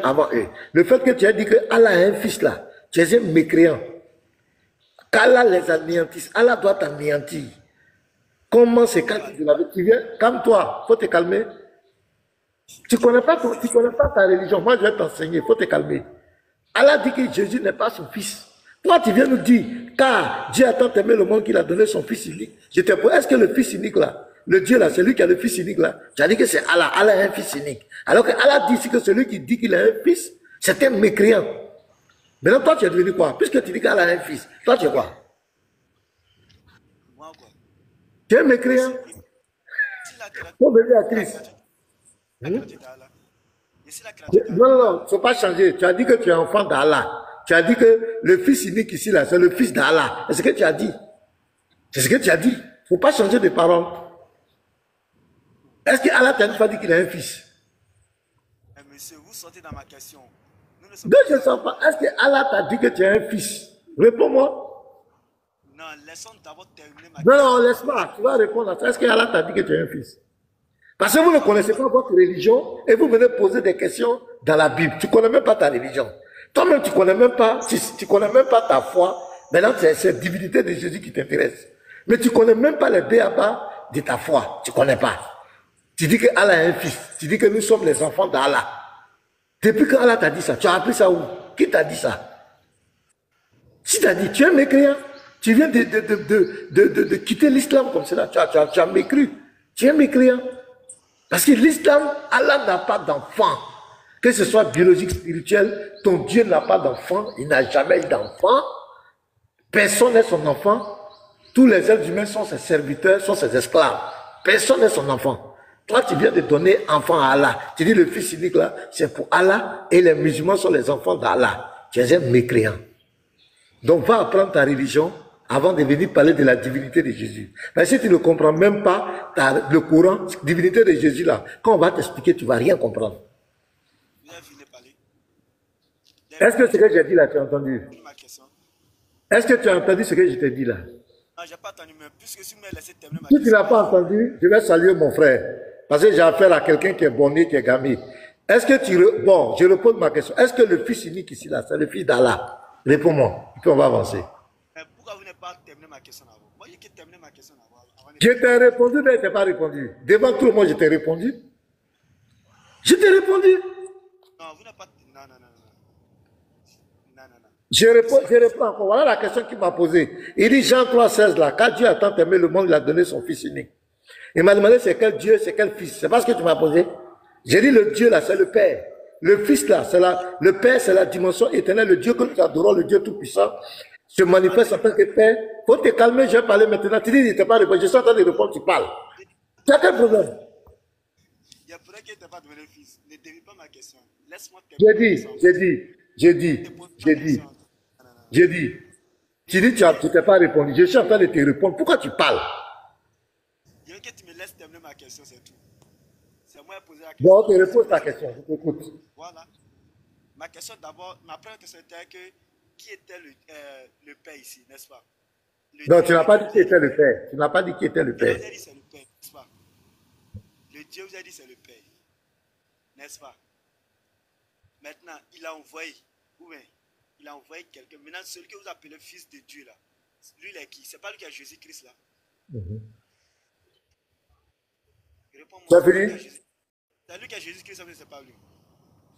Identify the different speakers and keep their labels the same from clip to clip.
Speaker 1: avant eux. Le fait que tu as dit que Allah a un fils là, tu es un mécréant. Qu'Allah les anéantisse, Allah doit t'anéantir. Comment c'est quand tu viens, calme-toi, faut te calmer. Tu connais pas ta religion, moi je vais t'enseigner, faut te calmer. Allah dit que Jésus n'est pas son fils. Toi, tu viens nous dire, car Dieu a tant aimé le monde qu'il a donné son fils unique. Je te pose, est-ce que le fils unique là, le Dieu là, celui qui a le fils unique là, tu as dit que c'est Allah, Allah a un fils unique. Alors que Allah dit ici que celui qui dit qu'il a un fils, c'est un mécréant. Maintenant, toi, tu es devenu quoi? Puisque tu dis qu'Allah a un fils, toi, tu es quoi? Tu es un mécréant. Faut venir à Christ. Non, non, non, il ne faut pas changer. Tu as dit que tu es enfant d'Allah. Tu as dit que le fils unique ici, là, c'est le fils d'Allah. C'est ce que tu as dit. C'est ce que tu as dit. Il ne faut pas changer de parole. Est-ce que Allah t'a pas dit qu'il a un fils?
Speaker 2: Monsieur, vous sortez dans ma question.
Speaker 1: Donc, je ne sens pas. Est-ce que Allah t'a dit que tu as un fils? Réponds-moi.
Speaker 2: Non, laissons d'abord terminer ma question.
Speaker 1: Non, non, laisse-moi. Tu vas répondre à ça. Est-ce que Allah t'a dit que tu as un fils? Parce que vous ne connaissez pas votre religion et vous venez poser des questions dans la Bible. Tu ne connais même pas ta religion. Toi-même, tu ne connais même pas, tu connais même pas ta foi. Maintenant, c'est cette divinité de Jésus qui t'intéresse. Mais tu ne connais même pas les béabas de ta foi. Tu ne connais pas. Tu dis que Allah a un fils. Tu dis que nous sommes les enfants d'Allah. Depuis que Allah t'a dit ça, tu as appris ça où? Qui t'a dit ça? Si t'a dit, tu es mécréant. Tu viens de quitter l'islam comme cela. Tu as mécru. Tu es mécréant. Parce que l'islam, Allah n'a pas d'enfant. Que ce soit biologique, spirituel, ton Dieu n'a pas d'enfant. Il n'a jamais eu d'enfant. Personne n'est son enfant. Tous les êtres humains sont ses serviteurs, sont ses esclaves. Personne n'est son enfant. Toi, tu viens de donner enfant à Allah. Tu dis le fils unique là, c'est pour Allah et les musulmans sont les enfants d'Allah. Tu es un mécréant. Donc, va apprendre ta religion avant de venir parler de la divinité de Jésus. Mais si tu ne comprends même pas le Coran, la divinité de Jésus là, quand on va t'expliquer, tu ne vas rien comprendre. Est-ce que ce que j'ai dit là, tu as entendu? Est-ce que tu as entendu ce que je t'ai dit là?
Speaker 2: Non, je n'ai pas entendu, mais puisque si vous me laissez terminer ma
Speaker 1: Si
Speaker 2: question.
Speaker 1: tu ne l'as pas entendu, je vais saluer mon frère. Parce que j'ai affaire à quelqu'un qui est bonné, qui est gamé. Est-ce que tu... Bon, je repose ma question. Est-ce que le fils unique ici là, c'est le fils d'Allah? Réponds-moi, puis on va avancer.
Speaker 2: Mais pourquoi vous n'avez pas terminé ma question avant? Moi, j'ai terminé ma question avant.
Speaker 1: Je t'ai répondu, mais tu n'as pas répondu. Devant tout le monde, je t'ai répondu. Je t'ai répondu.
Speaker 2: Non, vous n'avez pas... Non, non, non, non. Non, non, non.
Speaker 1: Je reprends encore. Voilà la question qu'il m'a posée. Il dit Jean 3,16 là, quand Dieu a tant aimé le monde, il a donné son fils unique. Il m'a demandé c'est quel Dieu, c'est quel fils. C'est pas ce que tu m'as posé. J'ai dit le Dieu là, c'est le Père. Le Fils là, c'est le Père, c'est la dimension éternelle, le Dieu que nous adorons, le Dieu tout-puissant, se manifeste en tant que Père. Faut te calmer, je vais parler maintenant. Tu dis, il ne pas répondu. Je suis en train de répondre, tu parles. Tu as quel problème?
Speaker 2: Il y a peut-être qu'il ne t'a pas donné le fils. Ne dérive pas ma question. Laisse-moi
Speaker 1: terminer. J'ai dit. Tu dis, tu ne t'es pas répondu. Je suis en train de te répondre. Pourquoi tu parles?
Speaker 2: Je veux que tu me laisses terminer ma question, c'est tout. C'est moi qui ai posé la question.
Speaker 1: Bon, je te repose ta question, je t'écoute.
Speaker 2: Voilà. Ma question d'abord, ma première question était que qui était le Père ici, n'est-ce pas?
Speaker 1: Non, tu n'as pas dit qui était le Père. Tu n'as pas dit qui était le Père.
Speaker 2: Dieu vous a dit c'est le Père, n'est-ce pas? Le Dieu vous a dit c'est le Père, n'est-ce pas? Maintenant, il a envoyé, ou bien, il a envoyé quelqu'un. Maintenant, celui que vous appelez fils de Dieu là, lui il est qui? C'est pas lui qui a Jésus-Christ là? Réponds-moi.
Speaker 1: Tu as fini?
Speaker 2: C'est lui qui a Jésus-Christ, mais c'est pas lui.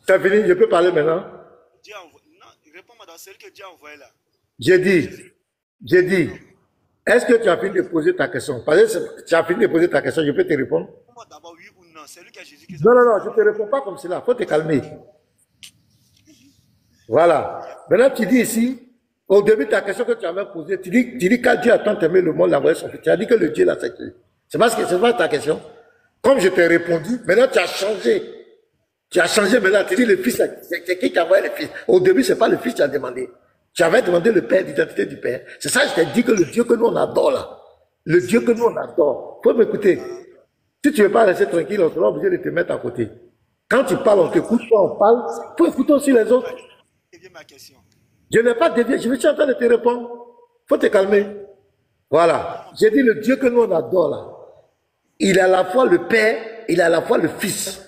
Speaker 1: Tu as fini? Je peux parler maintenant?
Speaker 2: Dieu a envoyé. Non, réponds-moi dans celui que Dieu a envoyé là.
Speaker 1: J'ai dit, est-ce que tu as fini de poser ta question? Parce que tu as fini de poser ta question, je peux te répondre?
Speaker 2: Réponds-moi d'abord oui ou non. C'est lui qui a Jésus-Christ.
Speaker 1: Non, je ne te réponds pas comme cela. Il faut te calmer. Voilà. Maintenant, tu dis ici, au début de ta question que tu avais posée, tu dis quand Dieu a tant aimé le monde, il a envoyé son fils. Tu as dit que le Dieu là, c'est qui? C'est pas ta question. Comme je t'ai répondu, maintenant tu as changé. Tu as changé maintenant, tu dis le fils, c'est qui a envoyé le fils? Au début, ce n'est pas le fils que tu as demandé. Tu avais demandé le Père, l'identité du Père. C'est ça que je t'ai dit que le Dieu que nous on adore là. Le Dieu que nous on adore. Faut m'écouter. Si tu ne veux pas rester tranquille, on sera obligé de te mettre à côté. Quand tu parles, on t'écoute, toi on parle. Il faut écouter aussi les autres.
Speaker 2: Ma question.
Speaker 1: Je n'ai pas dévié, je suis en train de te répondre. Il faut te calmer. Voilà. J'ai dit le Dieu que nous on adore là. Il est à la fois le Père, il est à la fois le Fils.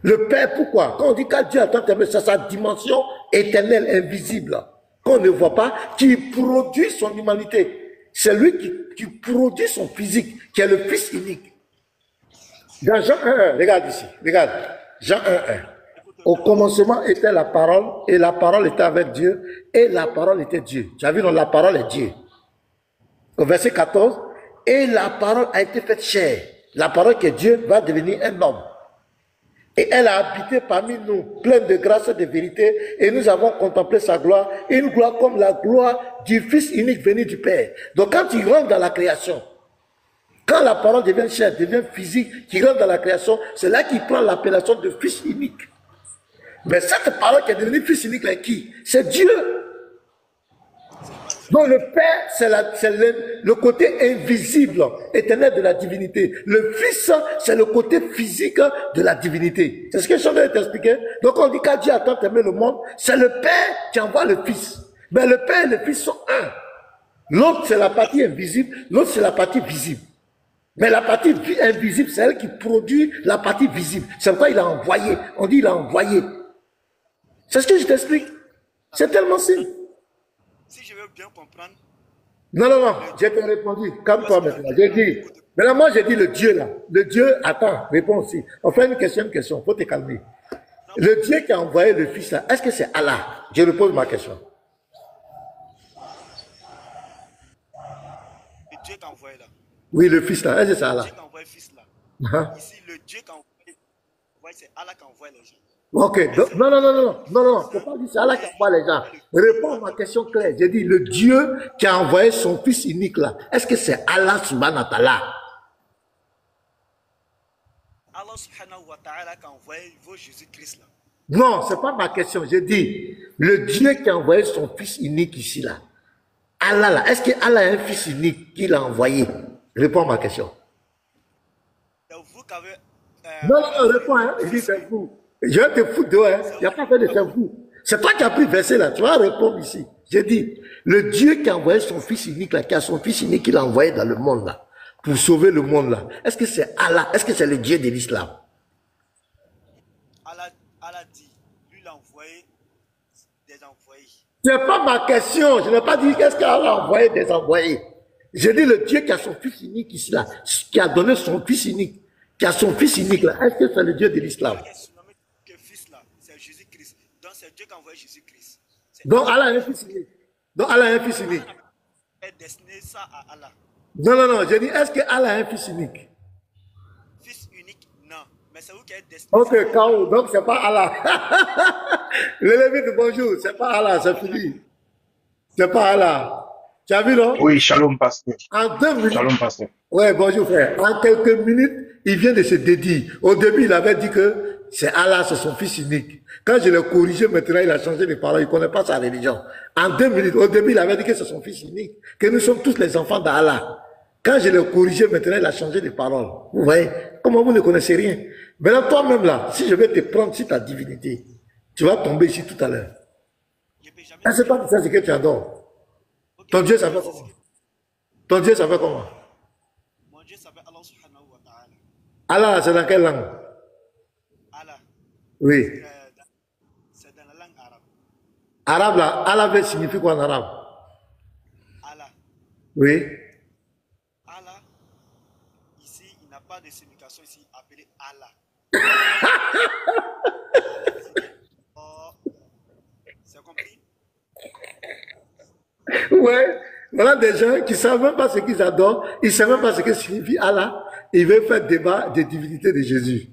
Speaker 1: Le Père, pourquoi? Quand on dit qu'à Dieu a tant aimé, c'est sa dimension éternelle, invisible, qu'on ne voit pas, qui produit son humanité. C'est lui qui produit son physique, qui est le Fils unique. Dans Jean 1, regarde ici, regarde. Jean 1. Au commencement était la parole, et la parole était avec Dieu, et la parole était Dieu. Tu as vu, non, la parole est Dieu. Au verset 14, et la parole a été faite chair. La parole que Dieu va devenir un homme. Et elle a habité parmi nous, pleine de grâce et de vérité, et nous avons contemplé sa gloire, une gloire comme la gloire du Fils unique venu du Père. Donc quand il rentre dans la création, quand la parole devient chair, devient physique, qui rentre dans la création, c'est là qu'il prend l'appellation de Fils unique. Mais cette parole qui est devenue Fils unique, là, qui? C'est Dieu. Donc le Père, c'est le côté invisible, éternel de la divinité. Le Fils, c'est le côté physique de la divinité. C'est ce que je viens de t'expliquer. Donc on dit qu'à Dieu a tant aimé le monde, c'est le Père qui envoie le Fils. Mais le Père et le Fils sont un. L'autre, c'est la partie invisible, l'autre, c'est la partie visible. Mais la partie invisible, c'est elle qui produit la partie visible. C'est pourquoi il a envoyé. On dit il a envoyé. C'est ce que je t'explique. C'est tellement simple.
Speaker 2: Si je veux bien comprendre.
Speaker 1: Non, j'ai te répondu. Calme-toi maintenant. J'ai dit. Maintenant, moi, j'ai dit le Dieu là. Le Dieu, attends, réponds aussi. On fait une question. Il faut te calmer. Le Dieu qui a envoyé le Fils là, est-ce que c'est Allah? Je repose ma question.
Speaker 2: Le Dieu qui a envoyé là.
Speaker 1: Oui, le Fils là. Est-ce que c'est Allah?
Speaker 2: Le Dieu qui a envoyé le Fils là. Ici, le Dieu qui a envoyé, c'est Allah qui a envoyé les gens.
Speaker 1: Ok, donc, non, faut pas dire c'est Allah qui envoie les gens. Réponds à ma question claire. J'ai dit le Dieu qui a envoyé son Fils unique là. Est-ce que c'est Allah subhanahu wa ta'ala?
Speaker 2: Allah subhanahu wa ta'ala qui a envoyé Jésus-Christ là.
Speaker 1: Non, c'est pas ma question. J'ai dit le Dieu qui a envoyé son Fils unique ici là. Allah là. Est-ce que Allah a un Fils unique qu'il a envoyé? Réponds à ma question.
Speaker 2: C'est vous qui avez.
Speaker 1: Non, réponds. Hein. Je dis c'est vous. Je vais te foutre dehors, hein. Il n'y a pas fait de faire vous. C'est toi qui as pris le verset là, tu vas répondre ici. J'ai dit, le Dieu qui a envoyé son Fils unique là, qui a son Fils unique qu'il a envoyé dans le monde là, pour sauver le monde là, est-ce que c'est Allah? Est-ce que c'est le Dieu de l'islam?
Speaker 2: Allah dit, lui l'a envoyé des envoyés.
Speaker 1: C'est pas ma question, je n'ai pas dit qu'est-ce qu'Allah a envoyé des envoyés. J'ai dit le Dieu qui a son Fils unique ici là, qui a donné son Fils unique, qui a son Fils unique là, est-ce que c'est le Dieu de l'islam?
Speaker 2: Donc c'est Dieu qui a envoyé Jésus-Christ.
Speaker 1: Donc Allah a un Fils unique. Donc Allah a un Fils unique.
Speaker 2: Est destiné ça à Allah.
Speaker 1: Non, j'ai dit, est-ce que Allah a un Fils unique?
Speaker 2: Fils unique, non. Mais c'est vous qui êtes destiné.
Speaker 1: Ok, Kao, donc c'est pas Allah. Le Lévite, bonjour, c'est pas Allah, c'est fini. C'est pas Allah. Tu as vu, non?
Speaker 3: Oui, shalom, pasteur.
Speaker 1: En 2 minutes.
Speaker 3: Shalom, pasteur.
Speaker 1: Ouais, bonjour, frère. En quelques minutes, il vient de se dédier. Au début, il avait dit que c'est Allah, c'est son Fils unique. Quand je l'ai corrigé, maintenant, il a changé les paroles. Il ne connaît pas sa religion. En 2 minutes, au début, il avait dit que c'est son Fils unique. Que nous sommes tous les enfants d'Allah. Quand je l'ai corrigé, maintenant, il a changé les paroles. Vous voyez? Comment vous ne connaissez rien? Maintenant, toi-même, là, si je vais te prendre sur ta divinité, tu vas tomber ici tout à l'heure. C'est pas ça, c'est que tu adores. Ton Dieu s'appelle comment? Ton Dieu s'appelle comment?
Speaker 2: Mon Dieu s'appelle Allah subhanahu wa ta'ala.
Speaker 1: Allah, c'est dans quelle langue?
Speaker 2: Allah.
Speaker 1: Oui.
Speaker 2: C'est dans la langue arabe.
Speaker 1: Arabe, là, Allah signifie quoi en arabe?
Speaker 2: Allah.
Speaker 1: Oui.
Speaker 2: Allah, ici, il n'a pas de signification ici appelée Allah. Oh, c'est compris?
Speaker 1: Ouais. Voilà des gens qui ne savent même pas ce qu'ils adorent, ils ne savent même pas ce que signifie Allah. Ils veulent faire débat des divinités de Jésus.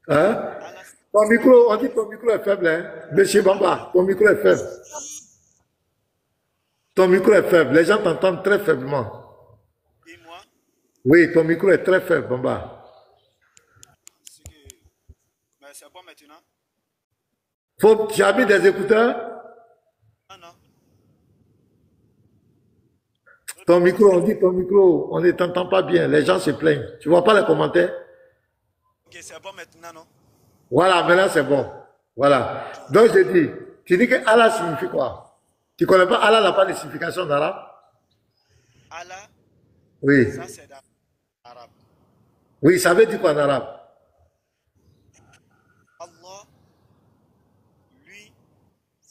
Speaker 1: Hein? Ton micro, on dit que ton micro est faible, hein? Monsieur Bamba, ton micro est faible. Ton micro est faible, les gens t'entendent très faiblement.
Speaker 2: Et moi?
Speaker 1: Oui, ton micro est très faible, Bamba.
Speaker 2: Mais c'est bon maintenant?
Speaker 1: Tu as mis des écouteurs?
Speaker 2: Non.
Speaker 1: Ton micro, on dit ton micro, on ne t'entend pas bien, les gens se plaignent. Tu vois pas les commentaires?
Speaker 2: Ok, c'est bon maintenant, non?
Speaker 1: Voilà, maintenant c'est bon. Voilà. Donc je dis, tu dis que Allah signifie quoi? Tu ne connais pas, Allah n'a pas de signification en arabe?
Speaker 2: Allah,
Speaker 1: Oui.
Speaker 2: ça c'est dans l'arabe.
Speaker 1: Oui, ça veut dire quoi en arabe?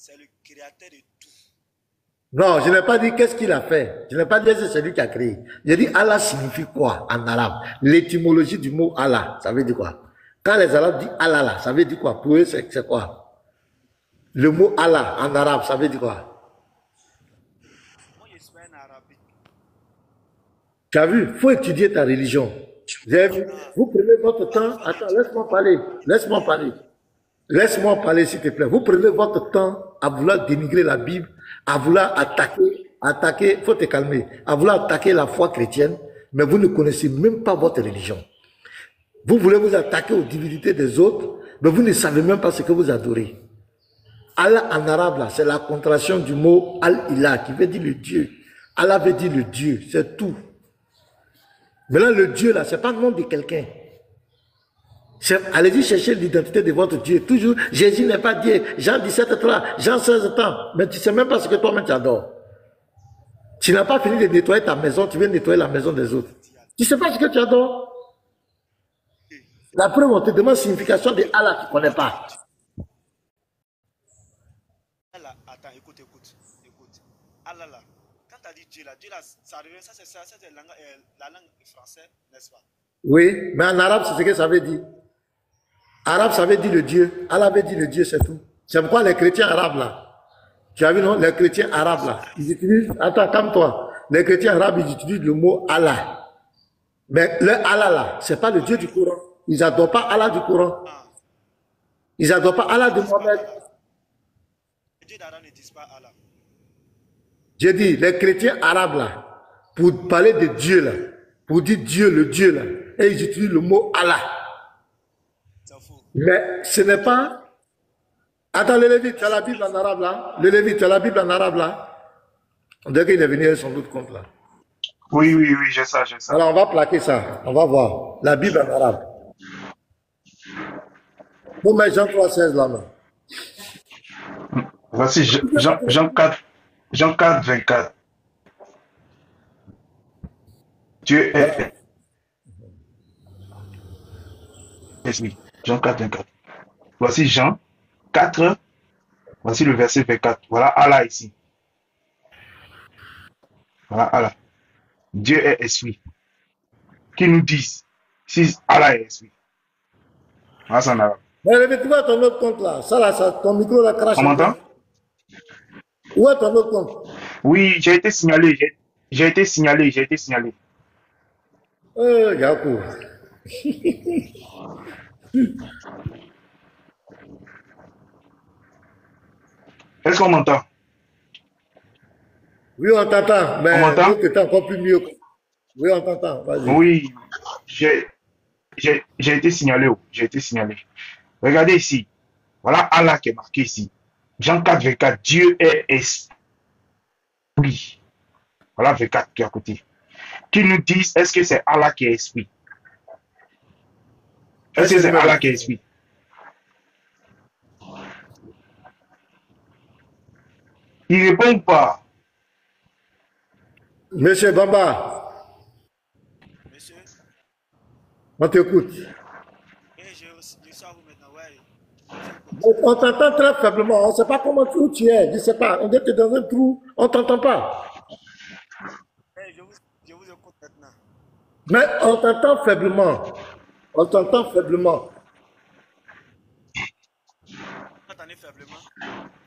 Speaker 2: c'est le créateur de tout.
Speaker 1: Non, je n'ai pas dit qu'est-ce qu'il a fait. Je n'ai pas dit que c'est lui qui a créé. J'ai dit Allah signifie quoi en arabe? L'étymologie du mot Allah, ça veut dire quoi? Quand les arabes disent Allah, là, ça veut dire quoi? Pour eux, c'est quoi? Le mot Allah en arabe, ça veut dire quoi?
Speaker 2: Moi, je suis un arabe.
Speaker 1: Tu as vu? Il faut étudier ta religion. Vous avez vu? Vous prenez votre temps. Attends, laisse-moi parler. Laisse-moi parler. Laisse-moi parler, s'il te plaît. Vous prenez votre temps à vouloir dénigrer la Bible, à vouloir attaquer, faut te calmer, à vouloir attaquer la foi chrétienne, mais vous ne connaissez même pas votre religion. Vous voulez vous attaquer aux divinités des autres, mais vous ne savez même pas ce que vous adorez. Allah en arabe, là, c'est la contraction du mot Al-Ilah, qui veut dire le Dieu. Allah veut dire le Dieu, c'est tout. Maintenant, le Dieu, là, c'est pas le nom de quelqu'un. Allez-y chercher l'identité de votre Dieu. Toujours, Jésus n'est pas Dieu. Jean 17:3, Jean 16 ans. Mais tu ne sais même pas ce que toi-même tu adores. Tu n'as pas fini de nettoyer ta maison, tu viens nettoyer la maison des autres. Tu ne sais pas ce que tu adores. La preuve, on te demande la signification de Allah, tu ne connais pas.
Speaker 2: Allah, attends, écoute. Allah, là, quand tu as dit Dieu, là, ça revient, ça c'est la langue française, n'est-ce pas?
Speaker 1: Oui, mais en arabe, c'est ce que ça veut dire. Arabe, ça veut dire le Dieu. Allah veut dire le Dieu, c'est tout. C'est pourquoi les chrétiens arabes, là, tu as vu, non? Les chrétiens arabes, là, ils utilisent, attends, calme-toi. Les chrétiens arabes, ils utilisent le mot Allah. Mais le Allah, là, c'est pas le Dieu du Coran. Ils n'adorent pas Allah du Coran. Ils n'adorent pas Allah de Mohamed.
Speaker 2: Les dieux d'Arab ne disent pas Allah.
Speaker 1: J'ai dit, les chrétiens arabes, là, pour parler de Dieu, là, pour dire Dieu, le Dieu, là, et ils utilisent le mot Allah. Mais ce n'est pas... Attends, le Lévite, tu as la Bible en arabe, là? Le Lévite, tu as la Bible en arabe, là? On dirait qu'il est venu avec son autre compte, là.
Speaker 3: Oui, j'ai ça.
Speaker 1: Alors, on va plaquer ça. On va voir. La Bible en arabe. Vous mettez Jean 3,16 là, non?
Speaker 3: Voici Jean 4, 24. Dieu est esprit. Jean 4, 24. Voici Jean 4, voici le verset 24. Voilà Allah ici. Voilà Allah. Dieu est esprit. Qui nous disent si Allah est esprit. Voilà ça en arabe.
Speaker 1: Mais Lévite, tu vois ton autre compte, là. Ça, là, ton micro, là, crache.
Speaker 3: On m'entend?
Speaker 1: Où est ton autre compte?
Speaker 3: Oui, j'ai été signalé. J'ai été signalé.
Speaker 1: Yakou.
Speaker 3: Est-ce qu'on m'entend?
Speaker 1: Oui, on t'entend, mais
Speaker 3: On m'entend?
Speaker 1: l'autre est encore plus mieux. Oui, on t'entend, vas-y.
Speaker 3: Oui, j'ai été signalé. J'ai été signalé. Regardez ici. Voilà Allah qui est marqué ici. Jean 4, 24. Dieu est esprit. Voilà 24 qui est à côté. Qui nous disent, est-ce que c'est Allah qui est esprit? Est-ce que c'est Allah qui est esprit? Il répond pas.
Speaker 1: Monsieur Bamba,
Speaker 2: Monsieur,
Speaker 1: on t'écoute.
Speaker 2: je suis à vous maintenant, ouais.
Speaker 1: On t'entend très faiblement. On ne sait pas comment tu es. Je ne sais pas. On dit que tu es dans un trou. On ne t'entend pas.
Speaker 2: Je vous écoute maintenant.
Speaker 1: Mais on t'entend faiblement. On t'entend faiblement.
Speaker 2: Vous entendez faiblement?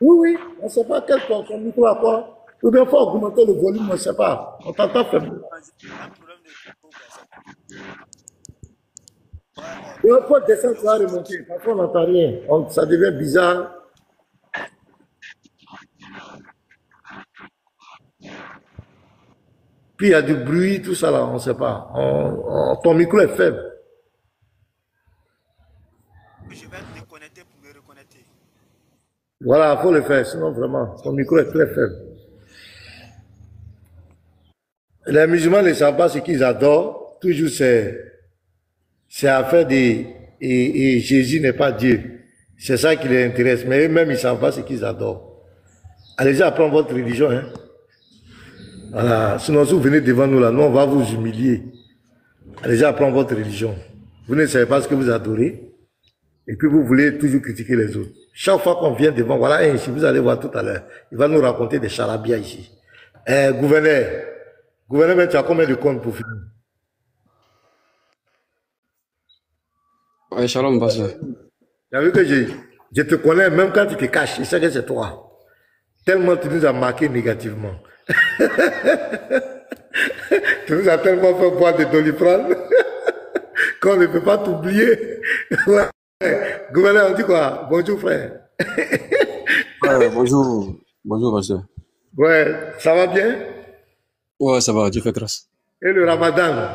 Speaker 1: Oui. On ne sait pas quel ton micro à quoi. Ou bien il faut augmenter le volume, on ne sait pas. On t'entend faiblement.
Speaker 2: Un problème de micro,
Speaker 1: Il faut descendre, ça va remonter. Parfois, on n'entend rien. Ça devient bizarre. Puis il y a du bruit, tout ça là, on ne sait pas. Ton micro est faible.
Speaker 2: Je vais me déconnecter pour me reconnecter.
Speaker 1: Voilà, il faut le faire, sinon vraiment, ton micro est très faible. Les musulmans ne savent pas ce qu'ils adorent. Toujours, c'est affaire de... Et Jésus n'est pas Dieu. C'est ça qui les intéresse. Mais eux-mêmes, ils ne savent pas ce qu'ils adorent. Allez-y apprendre votre religion. Hein. Voilà. Sinon, si vous venez devant nous, là, nous, on va vous humilier. Allez-y apprendre votre religion. Vous ne savez pas ce que vous adorez. Et puis vous voulez toujours critiquer les autres. Chaque fois qu'on vient devant, voilà, ici, vous allez voir tout à l'heure, il va nous raconter des charabias ici. Gouverneur, mais tu as combien de comptes pour finir?
Speaker 4: Ouais, shalom, pasteur.
Speaker 1: Tu as vu que je te connais, même quand tu te caches, je sais que c'est toi. Tellement tu nous as marqué négativement. Tu nous as tellement fait boire de Doliprane qu'on ne peut pas t'oublier. Ouais. Gouverneur, on dit quoi? Bonjour, frère.
Speaker 4: Ouais, bonjour. Bonjour, pasteur.
Speaker 1: Ouais, ça va bien?
Speaker 4: Ouais, ça va, Dieu fait grâce.
Speaker 1: Et le ramadan?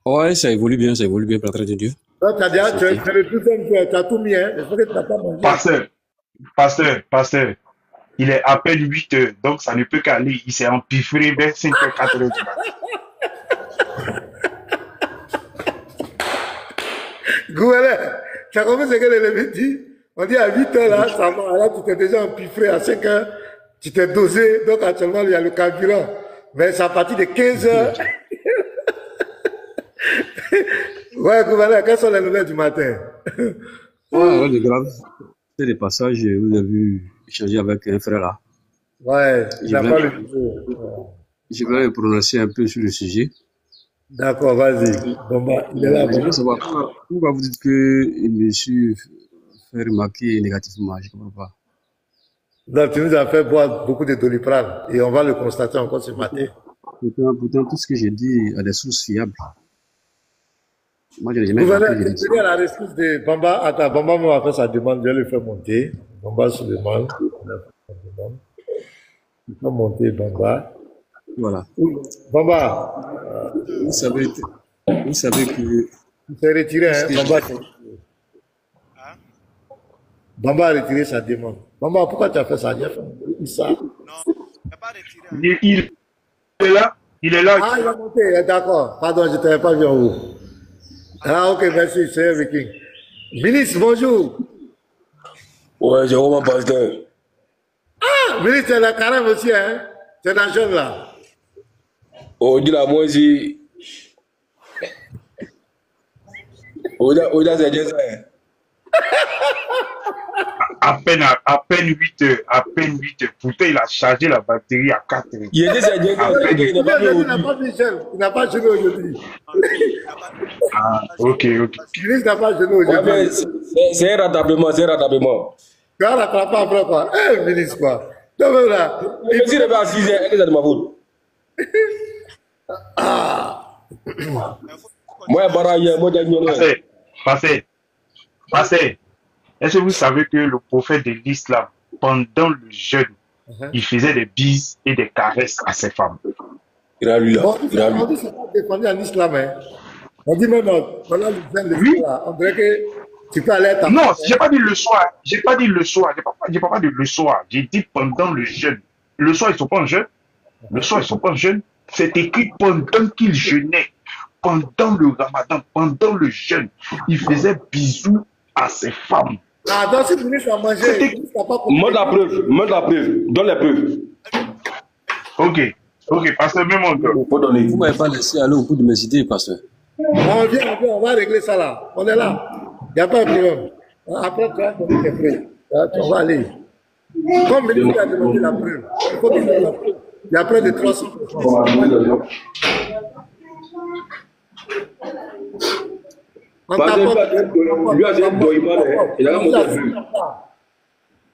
Speaker 4: Ouais, ça évolue bien, par la grâce de Dieu.
Speaker 1: Donc, tu as le 12e jour, tu as tout mis, hein? J'espère que tu n'as pas mangé.
Speaker 3: Pasteur, il est à peine 8 heures, donc ça ne peut qu'aller. Il s'est empiffré vers 5 h, 4 h du matin.
Speaker 1: Gouverneur, tu as compris ce que l'élève dit? On dit à 8 h là, ça va. Là, tu t'es déjà empiffré à 5 h, tu t'es dosé, donc actuellement, il y a le carburant. Mais c'est à partir de 15 h. Ouais, gouverneur, quelles sont les nouvelles du matin?
Speaker 4: Ouais, rien de grave. C'est des passages, vous avez vu, échanger avec un frère là.
Speaker 1: Ouais, il n'a pas le niveau.
Speaker 4: Je vais me prononcer un peu sur le sujet.
Speaker 1: D'accord, vas-y. Bon, bah, il est là.
Speaker 4: Je veux savoir, pourquoi vous dites que je me suis fait remarquer négativement, je ne comprends pas.
Speaker 1: Donc, tu nous as fait boire beaucoup de Doliprane et on va le constater encore ce matin.
Speaker 4: Pourtant, tout ce que j'ai dit a des sources fiables. Moi, je n'ai jamais
Speaker 1: Gouverneur,
Speaker 4: fait
Speaker 1: je à la rescousse de Bamba. Attends, Bamba m'a fait sa demande, je vais le faire monter. Bamba se demande. Il faut monter Bamba.
Speaker 4: Voilà.
Speaker 1: Bamba.
Speaker 4: Vous savez que...
Speaker 1: Il s'est retiré, hein? Bamba.
Speaker 2: Hein?
Speaker 1: Bamba a retiré sa demande. Bamba, pourquoi tu as fait ça? Ça.
Speaker 2: Non, il n'a pas retiré.
Speaker 3: Il est là. Il est là.
Speaker 1: Ah, il a monté, d'accord. Pardon, je ne t'avais pas vu en haut. Ah, ok, merci, c'est Viking. Ministre, bonjour.
Speaker 5: Ouais, Jérôme, pasteur.
Speaker 1: Ah, ministre, c'est la carême aussi, hein? C'est dans jeune là.
Speaker 5: On dit la moi aussi. On dit c'est déjà ça.
Speaker 3: À peine 8 heures. À peine 8 heures. Pourtant, il a chargé la batterie à 4 heures.
Speaker 5: Il était c'est déjà ça. Il n'a pas vu
Speaker 1: Il n'a pas vu jeune. Il n'a pas jeûné aujourd'hui.
Speaker 3: Ah, ok.
Speaker 1: Le ministre n'a pas jeûné aujourd'hui.
Speaker 5: C'est un ratablement.
Speaker 1: Tu vas rattraper après quoi? Eh, ministre quoi? Donc même là.
Speaker 5: Mais si je vais à 6 heures, est-ce que c'est de ma faute? Moi, Baraye, moi, j'ai
Speaker 3: Passez. Est-ce que vous savez que le prophète de l'islam, pendant le jeûne, il faisait des bises et des caresses à ses femmes?
Speaker 5: Il a lu là.
Speaker 1: On dit que c'est pas défendu en islam, hein? On dit même, pendant le jeûne de l'islam, on dirait que tu peux aller à ta...
Speaker 3: Non, j'ai pas dit le soir. J'ai pas dit le soir. J'ai pas dit le soir. J'ai dit pendant le jeûne. Le soir, ils sont pas en jeûne. C'est écrit pendant qu'ils jeûnaient. Pendant le ramadan, pendant le jeûne, il faisait bisous à ses femmes.
Speaker 1: Ah, donc si le ministre a mangé, le ministre n'a pas compris.
Speaker 5: Montre la preuve. Donne les preuves.
Speaker 3: Ok, pasteur, même encore.
Speaker 5: Faut donner.
Speaker 4: Vous ne m'avez pas laissé aller au bout de mes idées, pasteur.
Speaker 1: On vient, on va régler ça là. On est là. Il n'y a pas de problème. Après, tu vas donner tes preuves. On va aller. Comme le ministre a demandé la preuve, il faut qu'il donne la preuve. Il y a près de 300 personnes.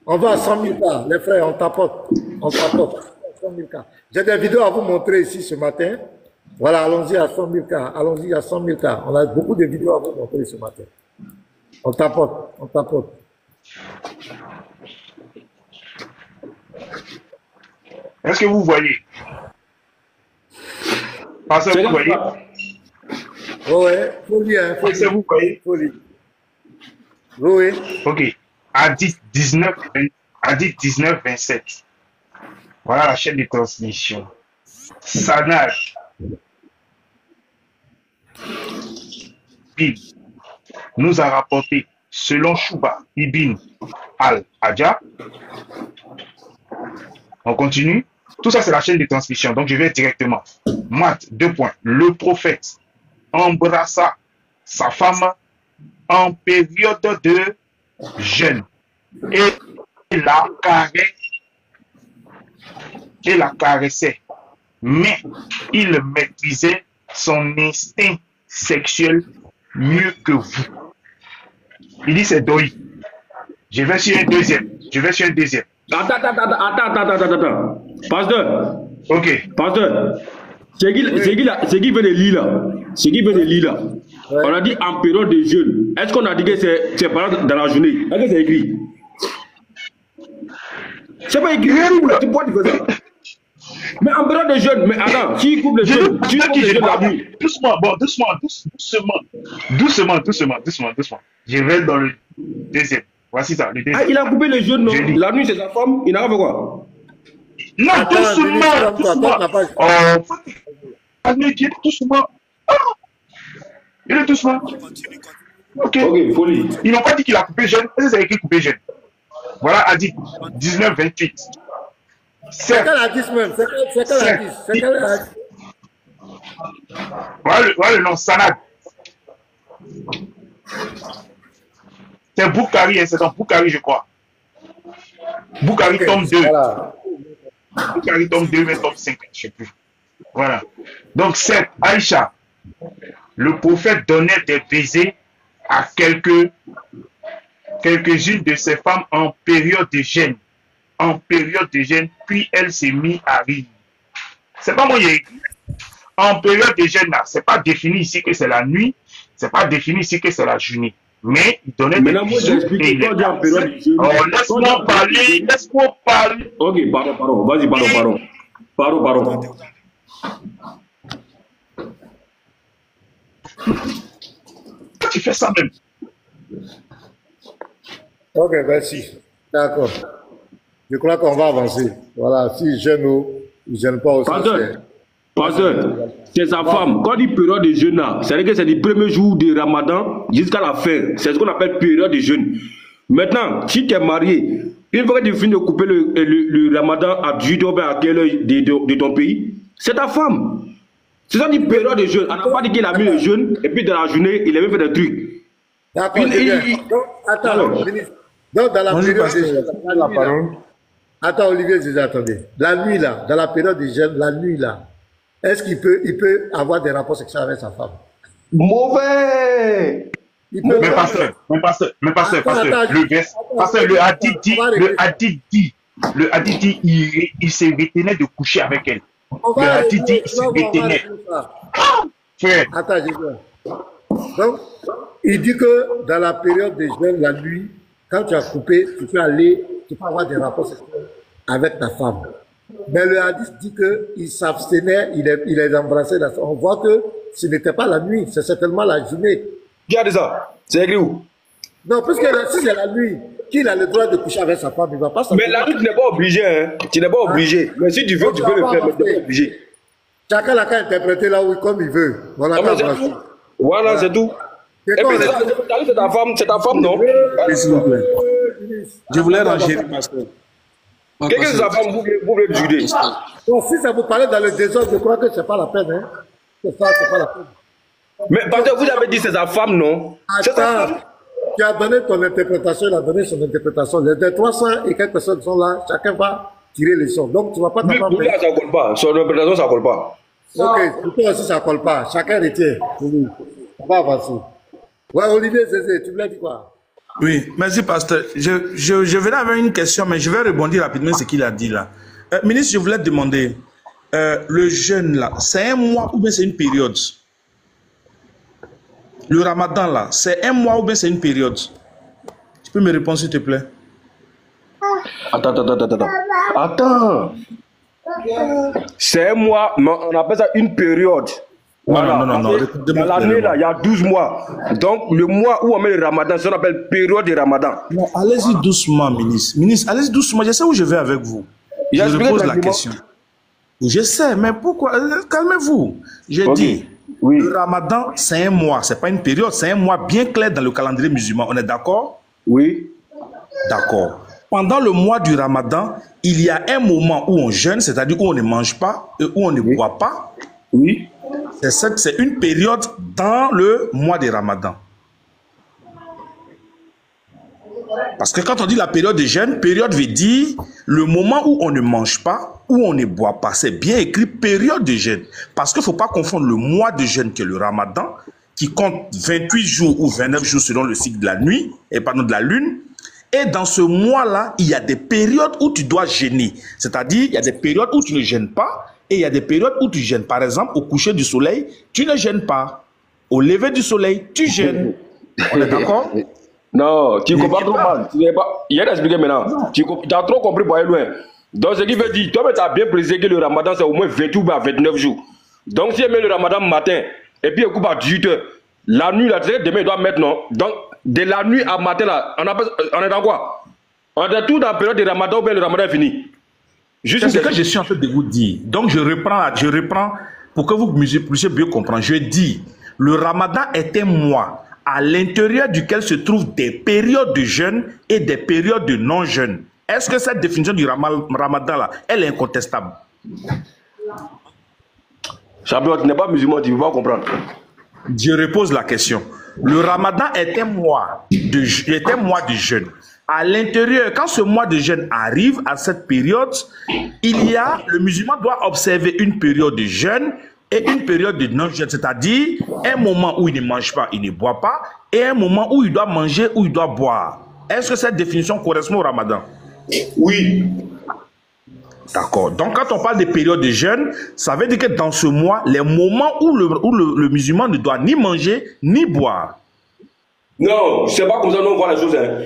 Speaker 1: On va à 100 000 cas, les frères, on tapote. 100 000 cas. J'ai des vidéos à vous montrer ici ce matin. Voilà, allons-y à 100 000 cas. Allons-y à 100 000 cas. On a beaucoup de vidéos à vous montrer ce matin. On tapote.
Speaker 3: Est-ce que vous voyez? Parce que vous voyez?
Speaker 1: Oui, faut lire, hein,
Speaker 3: Est-ce que vous voyez?
Speaker 1: Oui.
Speaker 3: Ok. À 19-27. Voilà la chaîne de transmission. Sanad nous a rapporté, selon Chouba Ibn Al-Adja. On continue. Tout ça, c'est la chaîne de transmission. Donc, je vais directement. Mat, 2 points. Le prophète embrassa sa femme en période de jeûne et la caressait. Mais il maîtrisait son instinct sexuel mieux que vous. Il dit c'est Doi. Je vais sur un deuxième.
Speaker 5: Attends. Pasteur.
Speaker 3: Ok.
Speaker 5: Pasteur. C'est qui veut de lire là?
Speaker 1: Ouais.
Speaker 5: On a dit en période de jeûne. Est-ce qu'on a dit que c'est pas dans la journée? Est-ce que c'est écrit? C'est pas écrit. Tu peux dire ça. Mais en période de jeûne, mais attends, qui coupe le jeûne? Qui coupe le jeûne la nuit?
Speaker 3: Doucement. Je vais dans le deuxième. Voici ça, le deuxième.
Speaker 5: Ah, il a coupé le jeûne, non?
Speaker 3: Je dis.
Speaker 5: La nuit, c'est sa femme, il n'a pas fait quoi?
Speaker 3: Non,
Speaker 1: Attends,
Speaker 3: doucement. Doucement. Il est doucement.
Speaker 2: Continue.
Speaker 3: Ok.
Speaker 5: Ok, folie.
Speaker 3: Ils n'ont pas dit qu'il a coupé jeune. Est-ce que c'est écrit coupé jeune? Voilà, a dit 19-28.
Speaker 1: C'est quel artiste même? C'est quel artiste?
Speaker 3: Voilà le nom, Sanad. C'est Boukari, c'est dans Boukari, je crois. Boukari
Speaker 1: Ok,
Speaker 3: tome 2.
Speaker 1: voilà.
Speaker 3: Boukari tome 2, mais tome 5, je ne sais plus. Voilà. Donc, c'est Aïcha. Le prophète donnait des baisers à quelques-unes de ses femmes en période de jeûne. Puis elle s'est mise à rire. C'est pas moi, il y a écrit. En période de jeûne, là, c'est pas défini ici que c'est la nuit, c'est pas défini ici que c'est la journée. Mais il donnait des
Speaker 5: Maintenant, moi,
Speaker 3: bisous.
Speaker 5: j'explique quand on dit en période de jeûne.
Speaker 3: Oh, laisse-moi parler.
Speaker 5: Ok, pardon. Vas-y, pardon.
Speaker 3: Tu fais ça même.
Speaker 1: Ok, merci. D'accord. Je crois qu'on va avancer. Voilà, si jeune ou ils ne gênent pas aussi.
Speaker 5: Pasteur, c'est sa femme. Quand on dit période de jeûne, c'est-à-dire que c'est du premier jour de Ramadan jusqu'à la fin. C'est ce qu'on appelle période de jeûne. Maintenant, si tu es marié, une fois que tu finis de couper le Ramadan à 18 h à quelle heure de ton pays, c'est ta femme. C'est ça dit période de jeûne. On n'a pas dit qu'il a mis le jeûne et puis dans la journée, il avait fait des trucs.
Speaker 1: D'accord, c'est bien. Donc, attends, ministre. Donc, dans la période de jeûne, la parole. Attends, Olivier, je attendez. La nuit, là, dans la période de jeûne, la nuit, là, est-ce qu'il peut avoir des rapports sexuels avec sa femme?
Speaker 5: Mauvais!
Speaker 1: Il peut
Speaker 3: Mais pasteur, le hadith dit, il se retenait de coucher avec elle. Le hadith dit, il se retenait. Frère.
Speaker 1: Attends, je viens. Donc, il dit que dans la période de jeûne, la nuit, quand tu as coupé, tu peux avoir des rapports sexuels avec ta femme. Mais le hadith dit qu'il s'abstenait, il les embrassait. On voit que ce n'était pas la nuit, c'est certainement la journée.
Speaker 5: Qui a dit ça? C'est écrit où?
Speaker 1: Non, parce que si c'est la nuit, qu'il a le droit de coucher avec sa femme, il ne va pas s'en
Speaker 5: Mais la nuit, tu n'es pas obligé, hein. Tu n'es pas obligé. Mais si tu veux, tu peux le faire, mais tu n'es pas obligé.
Speaker 1: Chacun l'a qu'à interpréter là où comme il veut. Voilà,
Speaker 5: Voilà, c'est tout. Et puis, c'est ta femme, non?
Speaker 4: S'il vous plaît. Je voulais ranger, pasteur.
Speaker 5: Qu'est-ce que c'est sa femme, vous voulez juger?
Speaker 1: Donc, si ça vous parlait dans le désordre, je crois que ce n'est pas la peine. Hein. C'est ça, c'est pas la peine.
Speaker 5: Mais parce que vous avez dit c'est sa femme, non? C'est sa
Speaker 1: Attends,
Speaker 5: femme.
Speaker 1: tu as donné ton interprétation, il a donné son interprétation. Les 300 et quelques personnes sont là, chacun va tirer les sons. Donc, tu ne vas pas t'attendre.
Speaker 5: Lui, ça ne colle pas. Son interprétation, ça ne colle pas.
Speaker 1: Ok, pour toi aussi, ça ne colle pas. Chacun retient. On va avancer. Ouais, Olivier Zézé, tu voulais dire quoi?
Speaker 6: Oui, merci, pasteur. Je venais avec une question, mais je vais rebondir rapidement sur ce qu'il a dit là. Ministre, je voulais te demander, le jeûne là, c'est un mois ou bien c'est une période? Le ramadan là, c'est un mois ou bien c'est une période? Tu peux me répondre s'il te plaît?
Speaker 5: Attends. C'est un mois, mais on appelle ça une période. Voilà. Non. Dans l'année, là, il y a 12 mois. Donc, le mois où on met le ramadan, ça s'appelle période de ramadan.
Speaker 6: Non, allez-y doucement, ministre. Ministre, allez-y doucement. Je sais où je vais avec vous. Je vous pose la question. Je sais, mais pourquoi? Calmez-vous. J'ai dit, oui. Le ramadan, c'est un mois. Ce n'est pas une période, c'est un mois bien clair dans le calendrier musulman. On est d'accord?
Speaker 5: Oui.
Speaker 6: D'accord. Pendant le mois du ramadan, il y a un moment où on jeûne, c'est-à-dire où on ne mange pas et où on ne boit pas.
Speaker 5: Oui.
Speaker 6: C'est une période dans le mois de Ramadan. Parce que quand on dit la période de jeûne, période veut dire le moment où on ne mange pas, où on ne boit pas. C'est bien écrit période de jeûne. Parce qu'il ne faut pas confondre le mois de jeûne qui est le ramadan, qui compte 28 jours ou 29 jours selon le cycle de la nuit, et pardon, de la lune. Et dans ce mois-là, il y a des périodes où tu dois jeûner. C'est-à-dire, il y a des périodes où tu ne jeûnes pas, et il y a des périodes où tu jeûnes. Par exemple, au coucher du soleil, tu ne jeûnes pas. Au lever du soleil, tu jeûnes. On est d'accord?
Speaker 5: Non, tu comprends trop mal. Il y a d'expliquer maintenant. Tu as trop compris pour aller loin. Donc, ce qui veut dire, toi, tu as bien précisé que le ramadan, c'est au moins 28 ou 29 jours. Donc, si tu mets le ramadan matin, et puis il coupe à 18 h, la nuit, là, demain, il doit mettre, non? Donc, de la nuit à matin, là, on est dans quoi? On est tout dans la période de ramadan ou bien le ramadan est fini?
Speaker 6: C'est ce que je suis en train de vous dire. Donc, je reprends pour que vous puissiez bien comprendre. Je dis, le ramadan est un mois à l'intérieur duquel se trouvent des périodes de jeûne et des périodes de non-jeûne. Est-ce que cette définition du ramadan-là, elle est incontestable?
Speaker 5: Champion, tu n'es pas musulman, tu ne peux pas comprendre.
Speaker 6: Je repose la question. Le ramadan est un mois de jeûne. À l'intérieur, quand ce mois de jeûne arrive à cette période, le musulman doit observer une période de jeûne et une période de non-jeûne, c'est-à-dire un moment où il ne mange pas, il ne boit pas, et un moment où il doit manger, où il doit boire. Est-ce que cette définition correspond au ramadan?
Speaker 5: Oui.
Speaker 6: D'accord. Donc, quand on parle de période de jeûne, ça veut dire que dans ce mois, les moments où le musulman ne doit ni manger, ni boire.
Speaker 5: Non, c'est pas comme ça qu'on voit les choses. Hein.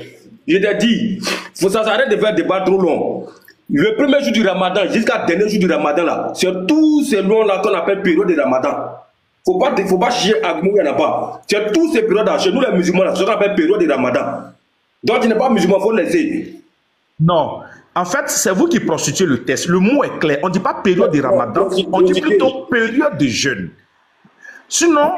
Speaker 5: Je t'ai dit, ça s'arrête de faire des débats trop longs. Le premier jour du ramadan jusqu'à le dernier jour du ramadan, là, c'est tous ces longs-là qu'on appelle période de ramadan. Faut pas chier à nous, il n'y en a pas. C'est tous ces périodes-là, chez nous les musulmans, là, ce qu'on appelle période de ramadan. Donc tu n'es pas musulman, il faut le laisser.
Speaker 6: Non. En fait, c'est vous qui prostituez le texte. Le mot est clair. On ne dit pas période de ramadan, on dit plutôt période de jeûne. Sinon,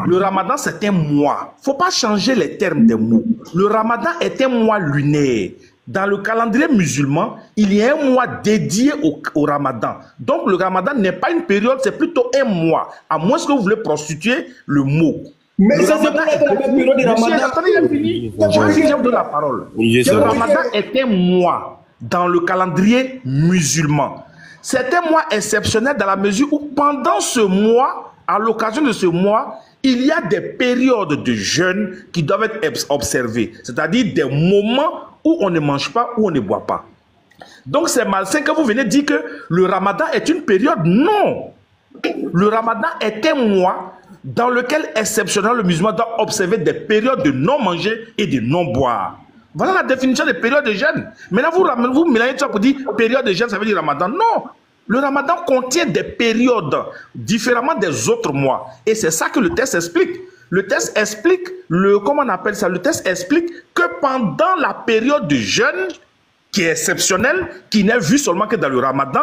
Speaker 6: le ramadan, c'est un mois. Il ne faut pas changer les termes des mots. Le ramadan est un mois lunaire. Dans le calendrier musulman, il y a un mois dédié au ramadan. Donc, le ramadan n'est pas une période, c'est plutôt un mois. À moins que vous voulez prostituer le mot.
Speaker 5: Mais
Speaker 6: le
Speaker 5: ça, c'est pas la période de ramadan.
Speaker 6: Attendez, il a fini. Je vous donne la parole. Le ramadan est un mois dans le calendrier musulman. C'est un mois exceptionnel dans la mesure où pendant ce mois, à l'occasion de ce mois, il y a des périodes de jeûne qui doivent être observées. C'est-à-dire des moments où on ne mange pas, où on ne boit pas. Donc c'est malsain que vous venez dire que le ramadan est une période. Non. Le ramadan est un mois dans lequel exceptionnellement le musulman doit observer des périodes de non-manger et de non-boire. Voilà la définition des périodes de jeûne. Maintenant, vous mélangez ça pour dire période de jeûne, ça veut dire ramadan. Non. Le ramadan contient des périodes différemment des autres mois. Et c'est ça que le texte explique. Le texte explique, comment on appelle ça? Le texte explique que pendant la période de jeûne, qui est exceptionnelle, qui n'est vue seulement que dans le ramadan,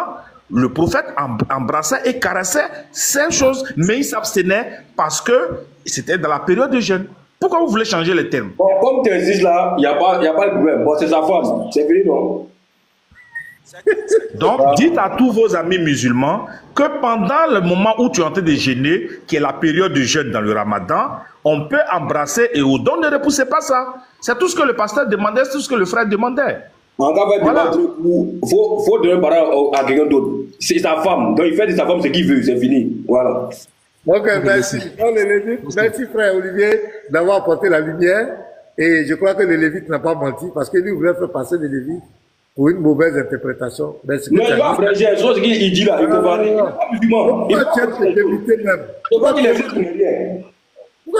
Speaker 6: le prophète embrassait et caressait ces choses, mais il s'abstenait parce que c'était dans la période de jeûne. Pourquoi vous voulez changer les termes?
Speaker 5: Bon, comme tu insistes là, il n'y a pas de problème. Bon, c'est sa femme. C'est fini, non?
Speaker 6: Donc, dites à tous vos amis musulmans que pendant le moment où tu es en train de jeûner, qui est la période de jeûne dans le ramadan, on peut embrasser et au don, ne repoussez pas ça. C'est tout ce que le pasteur demandait, c'est tout ce que le frère demandait.
Speaker 5: En cas
Speaker 6: Voilà.
Speaker 5: faut donner une parole à quelqu'un d'autre. C'est sa femme. Donc il fait de sa femme ce qu'il veut, c'est fini. Voilà.
Speaker 1: Ok, merci. Merci frère Olivier d'avoir apporté la lumière. Et je crois que le Lévite n'a pas menti parce que lui voulait faire passer le Lévite pour une mauvaise interprétation. Merci.
Speaker 5: Non, il va frère, ce qu'il dit là, il peut parler.
Speaker 1: Pourquoi tu aimes te débiter même?
Speaker 5: Pourquoi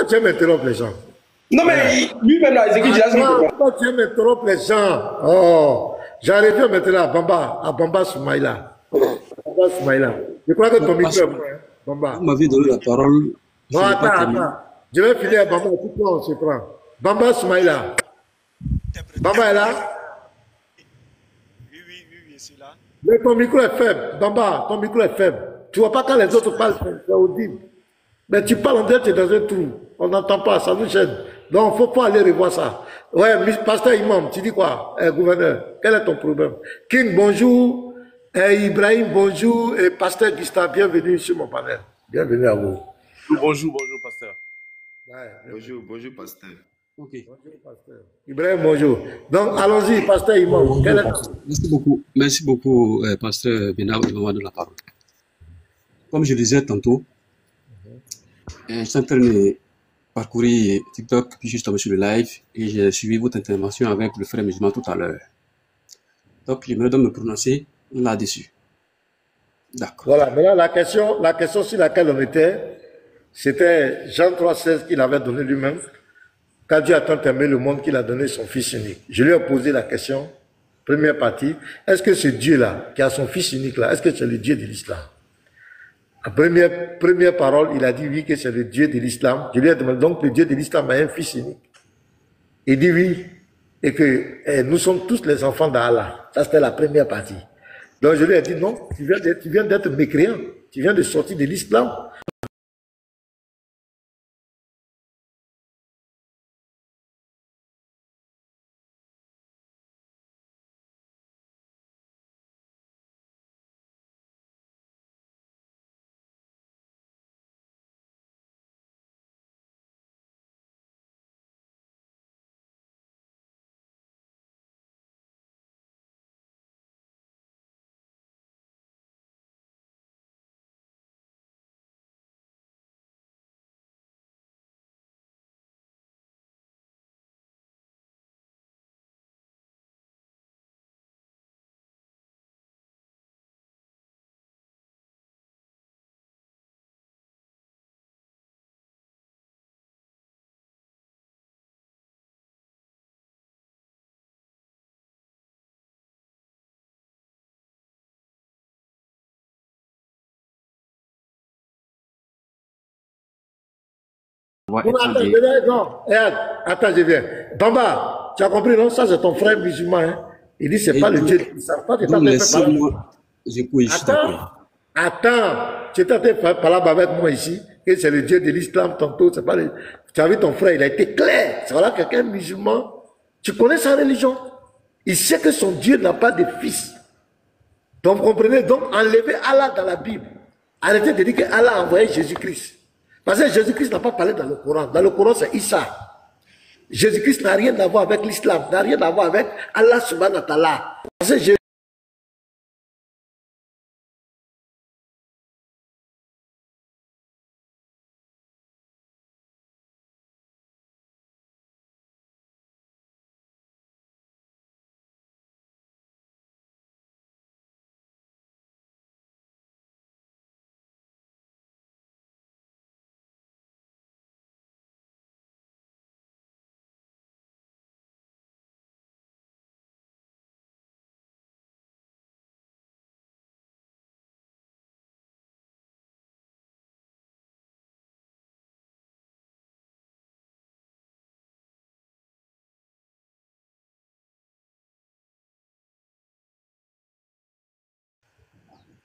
Speaker 1: tu aimes interrompre les gens?
Speaker 5: Non, mais lui-même là, c'est qu'il dit
Speaker 1: pourquoi tu aimes interrompre les gens? Oh, j'arrive maintenant à Bamba Soumaïla. Bamba Soumaïla. Je crois que ton micro est bon, hein, Bamba.
Speaker 4: Vous m'avez donné la parole.
Speaker 1: Non, attends. Je vais filer à Bamba, tout le monde se prend. Bamba Soumaïla. Bamba est là?
Speaker 2: Oui, c'est là.
Speaker 1: Mais ton micro est faible. Bamba, ton micro est faible. Tu vois pas quand les autres parlent, c'est audible. Mais tu parles en direct, tu es dans un trou. On n'entend pas, ça nous gêne. Donc, il faut aller revoir ça. Ouais, pasteur Imam, tu dis quoi? Gouverneur, quel est ton problème? King, bonjour. Ibrahim, bonjour. Et pasteur Gustave, bienvenue sur mon panel. Bienvenue à vous.
Speaker 7: Bonjour, pasteur.
Speaker 1: Ouais,
Speaker 7: Bonjour, pasteur.
Speaker 4: Ok.
Speaker 1: Bonjour, pasteur. Ibrahim, bonjour. Donc, allons-y, pasteur Imam.
Speaker 4: Merci beaucoup, pasteur Bénard, de la parole. Comme je le disais tantôt, je suis en train de parcourir TikTok, puis je suis tombé sur le live et j'ai suivi votre intervention avec le frère musulman tout à l'heure. Donc, j'aimerais donc me prononcer là-dessus. D'accord.
Speaker 1: Voilà, maintenant la question sur laquelle on était, c'était Jean 3,16 qu'il avait donné lui-même. Quand Dieu a tant aimé le monde qu'il a donné son Fils unique. Je lui ai posé la question, première partie, est-ce que ce Dieu-là, qui a son Fils unique là, est-ce que c'est le Dieu de l'islam? La première parole, il a dit oui, que c'est le Dieu de l'islam. Je lui ai demandé, donc le Dieu de l'islam a un Fils unique. Il dit oui, et que nous sommes tous les enfants d'Allah. Ça, c'était la première partie. Donc je lui ai dit non, tu viens d'être mécréant, tu viens de sortir de l'islam. Non, attends, je viens. Bamba, tu as compris, non? Ça, c'est ton frère musulman. Hein? Il dit, c'est pas le Dieu de l'islam.
Speaker 4: Donc, laissez-moi,
Speaker 1: Attends, tu étais en train de parler avec moi ici, que c'est le Dieu de l'islam tantôt, c'est pas le... Tu as vu ton frère, il a été clair. C'est voilà quelqu'un musulman. Tu connais sa religion. Il sait que son Dieu n'a pas de fils. Donc, vous comprenez? Donc, enlevez Allah dans la Bible. Arrêtez de dire que Allah a envoyé Jésus-Christ. Parce que Jésus-Christ n'a pas parlé dans le Coran. Dans le Coran, c'est Issa. Jésus-Christ n'a rien à voir avec l'islam, n'a rien à voir avec Allah subhanahu wa ta'ala. Parce que Jésus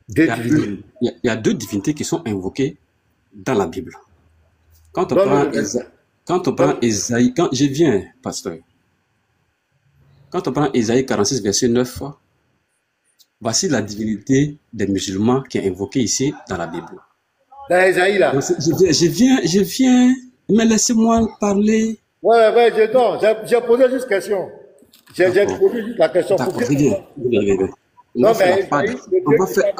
Speaker 4: il y a deux divinités qui sont invoquées dans la Bible. Quand on prend Ésaïe, je viens, pasteur. Quand on prend Ésaïe 46, verset 9, voici la divinité des musulmans qui est invoquée ici dans la Bible.
Speaker 1: Dans Ésaïe, là.
Speaker 4: Je viens, mais laissez-moi parler.
Speaker 1: Ouais, j'ai posé juste question. J'ai posé juste la question.
Speaker 4: D'accord, reviens. Non, mais on va faire...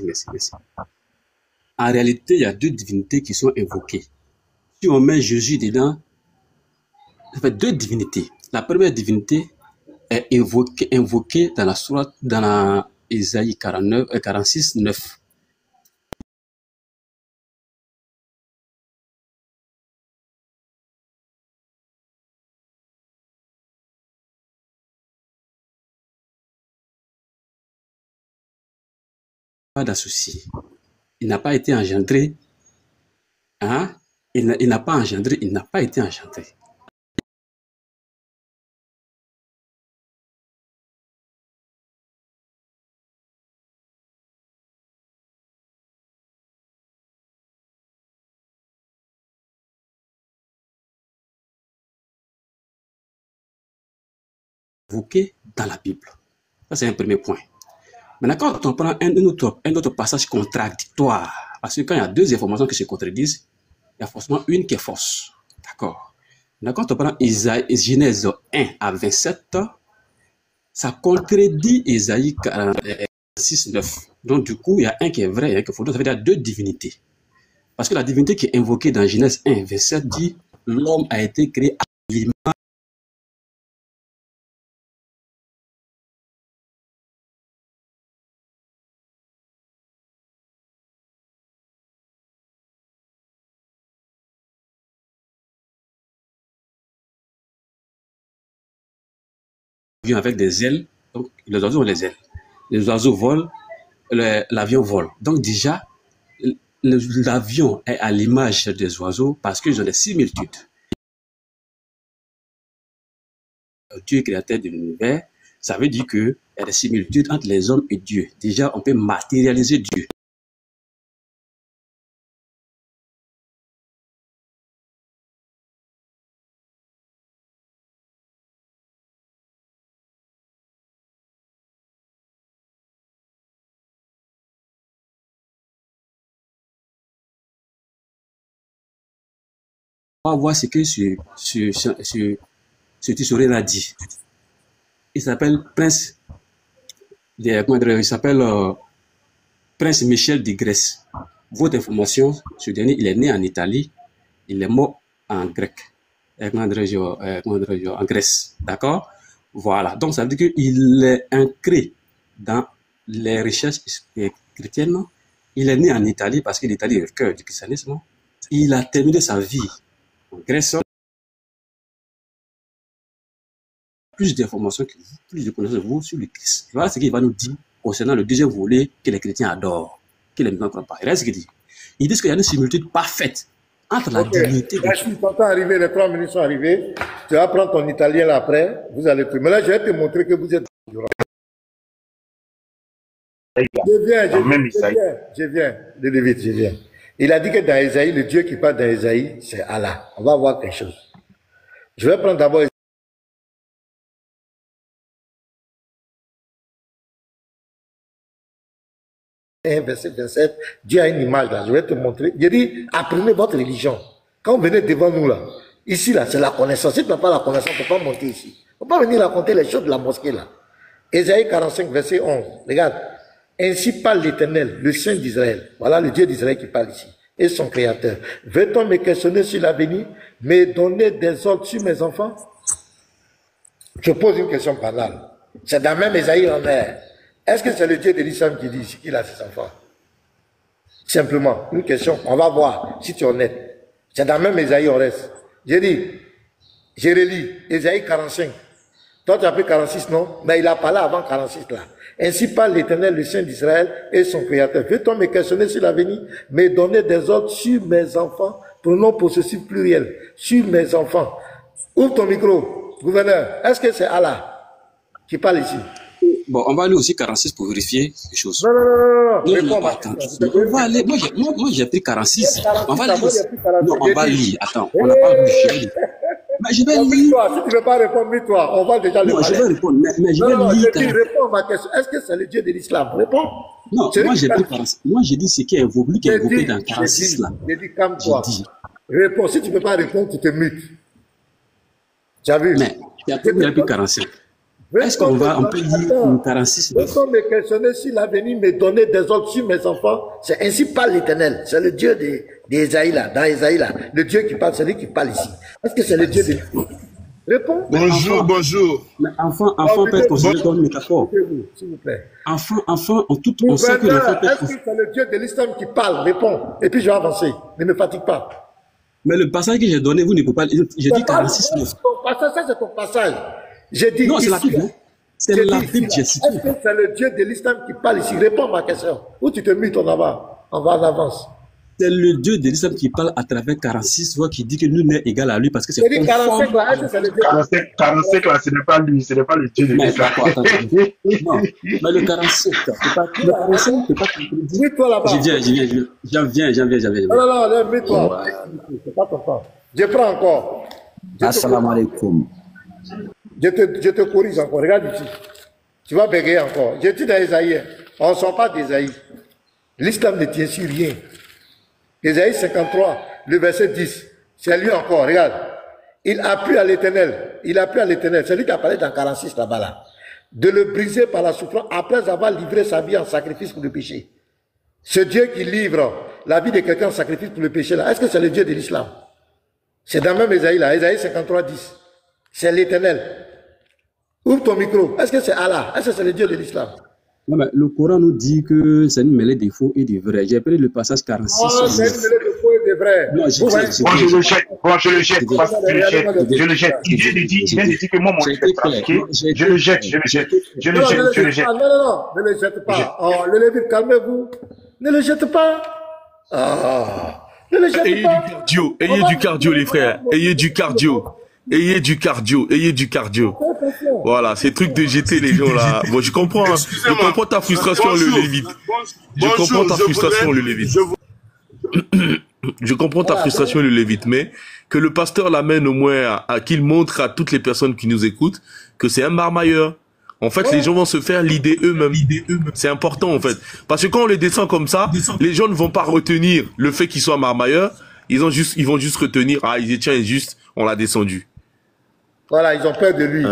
Speaker 4: Merci. En réalité, il y a deux divinités qui sont invoquées. Si on met Jésus dedans, ça fait deux divinités. La première divinité est invoquée dans la sourate, dans la Ésaïe 46, 9. Pas d'associé. Il n'a pas été engendré. Hein? Il n'a pas engendré, il n'a pas été engendré. invoqué dans la Bible. Ça, c'est un premier point. Maintenant, quand on prend un autre passage contradictoire, parce que quand il y a deux informations qui se contredisent, il y a forcément une qui est fausse. D'accord. Maintenant, quand on prend Genèse 1 à 27, ça contredit Isaïe 46, 9. Donc, du coup, il y a un qui est vrai et un qui est faux. Donc, ça veut dire deux divinités. Parce que la divinité qui est invoquée dans Genèse 1, 27 dit « L'homme a été créé à l'image » avec des ailes. Donc, les oiseaux ont les ailes. Les oiseaux volent, l'avion vole. Donc, déjà, l'avion est à l'image des oiseaux parce qu'ils ont des similitudes. Dieu est créateur de l'univers, ça veut dire qu'il y a des similitudes entre les hommes et Dieu. Déjà, on peut matérialiser Dieu. On va voir ce que ce Tissoré a dit. Il s'appelle Prince, il s'appelle Prince Michel de Grèce. Votre information, ce dernier, il est né en Italie, il est mort en grec, en Grèce. D'accord? Voilà. Donc, ça veut dire qu'il est ancré dans les recherches chrétiennes. Il est né en Italie parce que l'Italie est le cœur du christianisme. Il a terminé sa vie en Grèce. Plus d'informations, plus de connaissances de vous sur le Christ. Voilà ce qu'il va nous dire concernant le deuxième volet que les chrétiens adorent, que les musulmans ne croient pas. Regardez ce qu'il dit. Ils disent qu'il y a une similitude parfaite entre la divinité.
Speaker 1: Merci, ton temps arrivé, les 3 minutes sont arrivées. Tu vas prendre ton italien là après. Vous allez plus. Mais là, je vais te montrer que vous êtes. Je viens. Je viens. Il a dit que dans Ésaïe, le Dieu qui parle dans Ésaïe, c'est Allah. On va voir quelque chose. Je vais prendre d'abord verset 27, Dieu a une image là, je vais te montrer. Il dit, apprenez votre religion. Quand vous venez devant nous là, ici là, c'est la connaissance. Si tu n'as pas la connaissance, il ne faut pas monter ici. Il ne faut pas venir raconter les choses de la mosquée là. Ésaïe 45, verset 11. Regarde. Ainsi parle l'Éternel, le Saint d'Israël. Voilà le Dieu d'Israël qui parle ici. Et son Créateur. Veut-on me questionner sur l'avenir, me donner des ordres sur mes enfants? Je pose une question banale. C'est dans même Ésaïe en est. Est-ce que c'est le Dieu de l'islam qui dit ici qu'il a ses enfants? Simplement, une question, on va voir si tu es honnête. C'est dans même Ésaïe, on reste. J'ai dit, je relis, Ésaïe 45. Toi, tu as pris 46, non? Mais il a parlé avant 46 là. Ainsi parle l'Éternel, le Saint d'Israël et son Créateur. Veux-on me questionner sur l'avenir, me donner des ordres sur mes enfants, pronom possessif pluriel, sur mes enfants? Ouvre ton micro, gouverneur. Est-ce que c'est Allah qui parle ici?
Speaker 4: Bon, on va aller aussi 46 pour vérifier quelque chose.
Speaker 1: Non.
Speaker 4: Non, attends. On va aller. Moi, j'ai pris 46. On va lire. Non, on va lire. Attends, on n'a pas lu. Mais je vais lire.
Speaker 1: Si tu ne veux pas répondre, mets-toi. On va déjà le
Speaker 4: parler. Non, je vais répondre. Mais je vais lire.
Speaker 1: Réponds à ma question. Est-ce que c'est le Dieu de l'islam? Réponds.
Speaker 4: Non, moi, j'ai pris 46. Moi, j'ai dit ce qui est évoqué dans 46 là.
Speaker 1: J'ai dit, calme-toi. Réponds. Si tu ne peux pas répondre, tu te mutes. Tu as vu?
Speaker 4: Mais, il y a plus 45. Est-ce qu'on peut lire 46?
Speaker 1: Veut-on me questionner si l'avenir me donner des ordres sur mes enfants? C'est ainsi parle l'Éternel. C'est le Dieu d'Ésaïe là, dans Ésaïe là. Le Dieu qui parle, c'est lui qui parle ici. Est-ce que c'est le Dieu de Réponds.
Speaker 3: Bonjour.
Speaker 4: Mais enfant peut être considéré comme une métaphore.
Speaker 1: S'il vous plaît.
Speaker 4: Enfant, on sait que l'enfant peut être.
Speaker 1: Est-ce que c'est le Dieu de l'islam qui parle? Réponds. Et puis je vais avancer. Ne me fatigue pas.
Speaker 4: Mais le passage que j'ai donné, vous ne pouvez pas. J'ai dit 46.
Speaker 1: Ton passage, ça c'est ton passage. J'ai dit.
Speaker 4: Non, c'est la Bible. C'est la Bible, j'ai cité.
Speaker 1: Est-ce que c'est le Dieu de l'islam qui parle ici? Réponds à ma question. Ou tu te mutes, on va en avance.
Speaker 4: C'est le Dieu de l'islam qui parle à travers 46 voix qui dit que nous n'est égal à lui parce que c'est
Speaker 1: conforme. 45 là, est-ce que c'est le Dieu?
Speaker 3: 45 là, ce n'est pas lui, ce n'est pas le Dieu de l'islam.
Speaker 4: Non, mais le 47, c'est pas le 45, c'est pas le
Speaker 1: mets-toi là-bas.
Speaker 4: J'en viens.
Speaker 1: Non, mets-toi. C'est pas ton temps. Je prends encore.
Speaker 7: Assalamu alaikum.
Speaker 1: Je te corrige encore. Regarde ici. Tu vas bégayer encore. J'ai dit dans Esaïe, on ne sort pas d'Esaïe. L'islam ne tient sur rien. Esaïe 53, le verset 10. C'est lui encore, regarde. Il a plu à l'Éternel. Il a plu à l'Éternel. C'est lui qui a parlé dans 46 là-bas là. De le briser par la souffrance après avoir livré sa vie en sacrifice pour le péché. Ce Dieu qui livre la vie de quelqu'un en sacrifice pour le péché là, est-ce que c'est le Dieu de l'islam? C'est dans même Esaïe là, Esaïe 53, 10. C'est l'Éternel. Ouvre ton micro. Est-ce que c'est Allah? Est-ce que c'est le Dieu de l'islam?
Speaker 4: Non, mais le Coran nous dit que c'est une mêlée de faux et de vrai. J'ai pris le passage 46.
Speaker 1: Oh, c'est une mêlée de faux et de vrai.
Speaker 3: Moi, je le jette. Moi, je le jette. Je le jette. Il vient de dire que moi, mon livre est pratiqué. Je le jette. Je le jette. Je le jette. Je le jette.
Speaker 1: Non, ne le jette pas. Oh, le Lévite, calmez-vous. Ne le jette pas. Ah. Ne le jette pas.
Speaker 7: Ayez du cardio. Ayez du cardio, les frères. Ayez du cardio. Ayez du cardio, ayez du cardio. Voilà, ces trucs de jeter les gens là. Bon, je comprends, hein. Je comprends ta frustration, le Lévite. Je comprends ta frustration, le Lévite. Je comprends ta frustration, le Lévite, mais que le pasteur l'amène au moins à qu'il montre à toutes les personnes qui nous écoutent que c'est un marmailleur. En fait, les gens vont se faire l'idée eux-mêmes. C'est important, en fait. Parce que quand on les descend comme ça, les gens ne vont pas retenir le fait qu'il soit marmailleur. Ils vont juste retenir, ah, il est tiens, juste, on l'a descendu.
Speaker 1: Voilà, ils ont peur de lui.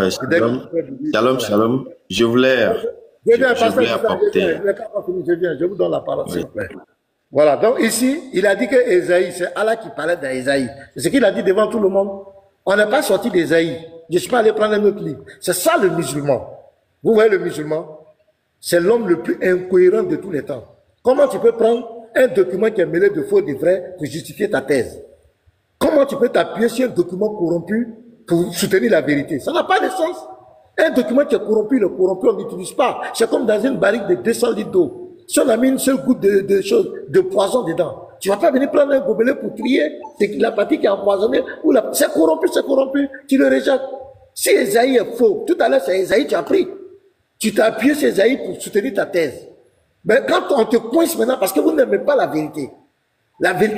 Speaker 8: Shalom. Je voulais apporter.
Speaker 1: Je vous donne la parole, s'il vous plaît. Voilà, donc ici, il a dit que Esaïe, c'est Allah qui parlait d'Esaïe. C'est ce qu'il a dit devant tout le monde. On n'est pas sorti d'Esaïe. Je suis pas allé prendre un autre livre. C'est ça le musulman. Vous voyez le musulman? C'est l'homme le plus incohérent de tous les temps. Comment tu peux prendre un document qui est mêlé de faux et de vrai pour justifier ta thèse? Comment tu peux t'appuyer sur un document corrompu pour soutenir la vérité? Ça n'a pas de sens. Un document qui est corrompu, le corrompu, on n'utilise pas. C'est comme dans une barrique de 200 litres d'eau. Si on a mis une seule goutte de poison dedans, tu ne vas pas venir prendre un gobelet pour trier. C'est la partie qui est empoisonnée. C'est corrompu, tu le rejettes. Si Esaïe est faux, tout à l'heure c'est Esaïe, tu as pris. Tu t'es appuyé sur Esaïe pour soutenir ta thèse. Mais quand on te coince maintenant, parce que vous n'aimez pas la vérité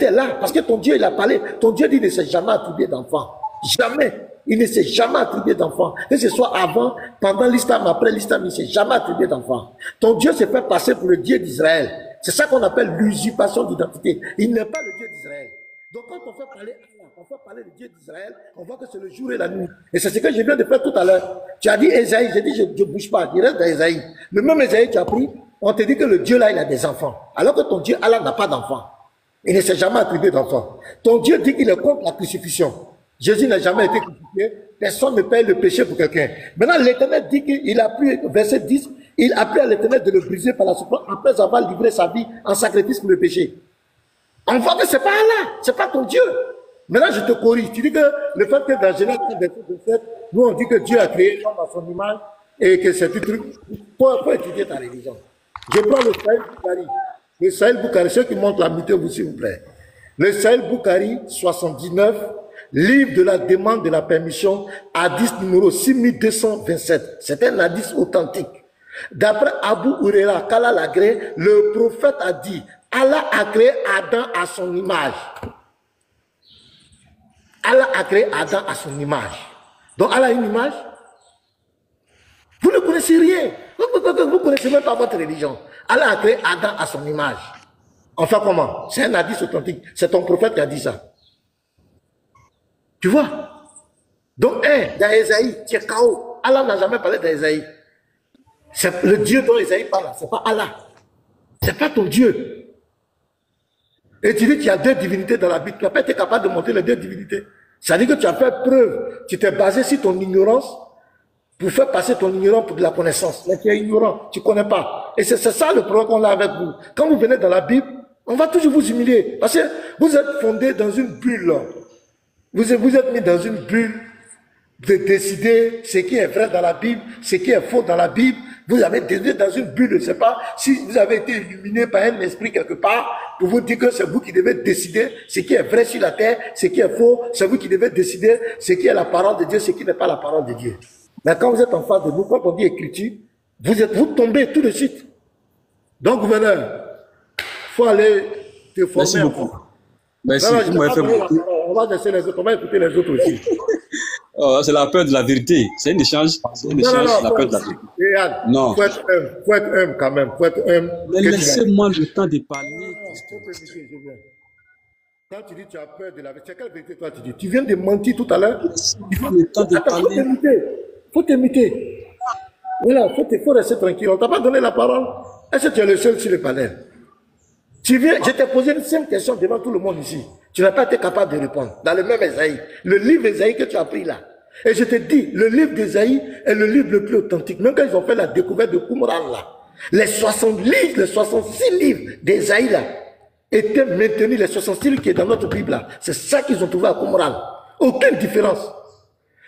Speaker 1: est là, parce que ton Dieu, il a parlé. Ton Dieu dit qu'il ne s'est jamais attribué d'enfant. Jamais. Il ne s'est jamais attribué d'enfant. Que ce soit avant, pendant l'islam, après l'islam, il ne s'est jamais attribué d'enfant. Ton Dieu s'est fait passer pour le Dieu d'Israël. C'est ça qu'on appelle l'usurpation d'identité. Il n'est pas le Dieu d'Israël. Donc quand on fait parler Allah, on fait parler du Dieu d'Israël, on voit que c'est le jour et la nuit. Et c'est ce que je viens de faire tout à l'heure. Tu as dit Esaïe, j'ai dit je ne bouge pas, je reste dans Esaïe. Le même Esaïe tu as pris, on te dit que le Dieu là, il a des enfants. Alors que ton Dieu, Allah, n'a pas d'enfants. Il ne s'est jamais attribué d'enfants. Ton Dieu dit qu'il est contre la crucifixion. Jésus n'a jamais été crucifié. Personne ne paye le péché pour quelqu'un. Maintenant, l'Éternel dit qu'il a pris, verset 10, il a pris à l'Éternel de le briser par la souffrance après avoir livré sa vie en sacrifice pour le péché. On voit que c'est pas Allah, c'est pas ton Dieu. Maintenant, je te corrige. Tu dis que le fait que dans Genèse 27, nous on dit que Dieu a créé l'homme à son image et que c'est tout truc. Faut étudier ta religion. Je prends le Sahel Bukhari. Le Sahel Bukhari, ceux qui montrent la mutuelle, s'il vous plaît. Le Sahel Bukhari, 79, livre de la demande de la permission, hadith numéro 6227. C'est un hadith authentique. D'après Abu Huraira, qu'Allah l'a créé, le prophète a dit, Allah a créé Adam à son image. Allah a créé Adam à son image. Donc Allah a une image. Vous ne connaissez rien. Vous ne connaissez même pas votre religion. Allah a créé Adam à son image. Enfin comment? C'est un hadith authentique. C'est ton prophète qui a dit ça. Tu vois? Donc, dans Esaïe, tu es KO. Allah n'a jamais parlé d'Esaïe. C'est le Dieu dont Esaïe parle, c'est pas Allah. C'est pas ton Dieu. Et tu dis qu'il y a deux divinités dans la Bible. Tu n'as pas été capable de montrer les deux divinités. Ça veut dire que tu as fait preuve. Tu t'es basé sur ton ignorance pour faire passer ton ignorance pour de la connaissance. Mais tu es ignorant, tu ne connais pas. Et c'est ça le problème qu'on a avec vous. Quand vous venez dans la Bible, on va toujours vous humilier. Parce que vous êtes fondé dans une bulle. Vous êtes mis dans une bulle de décider ce qui est vrai dans la Bible, ce qui est faux dans la Bible. Vous avez décidé dans une bulle, je ne sais pas si vous avez été illuminé par un esprit quelque part pour vous dire que c'est vous qui devez décider ce qui est vrai sur la terre, ce qui est faux, c'est vous qui devez décider ce qui est la parole de Dieu, ce qui n'est pas la parole de Dieu. Mais quand vous êtes en face de nous, quand on dit écriture, vous tombez tout de suite. Donc, gouverneur, il faut aller te former.
Speaker 4: Merci beaucoup. Merci.
Speaker 1: On va laisser les autres, on va écouter les autres aussi.
Speaker 4: Oh, c'est la peur de la vérité. C'est un échange. C'est un échange, la peur de la vérité.
Speaker 1: Regarde,
Speaker 4: Non.
Speaker 1: faut être humble quand même. Faut être humble.
Speaker 4: Mais laissez-moi le temps de parler.
Speaker 1: Quand tu dis tu as peur de la vérité, c'est quelle vérité toi tu dis? Tu viens de mentir tout à l'heure.
Speaker 4: Il faut le temps de parler.
Speaker 1: Faut t'imiter. Voilà, faut rester tranquille. On t'a pas donné la parole. Est-ce que tu es le seul sur le panel? Tu viens, je t'ai posé une simple question devant tout le monde ici. Tu n'as pas été capable de répondre. Dans le même Ésaïe, le livre d'Ésaïe que tu as pris là. Et je te dis, le livre d'Ésaïe est le livre le plus authentique. Même quand ils ont fait la découverte de Qumran là, les 66 livres d'Ésaïe là, étaient maintenus, les 66 livres qui est dans notre Bible là. C'est ça qu'ils ont trouvé à Qumran. Aucune différence.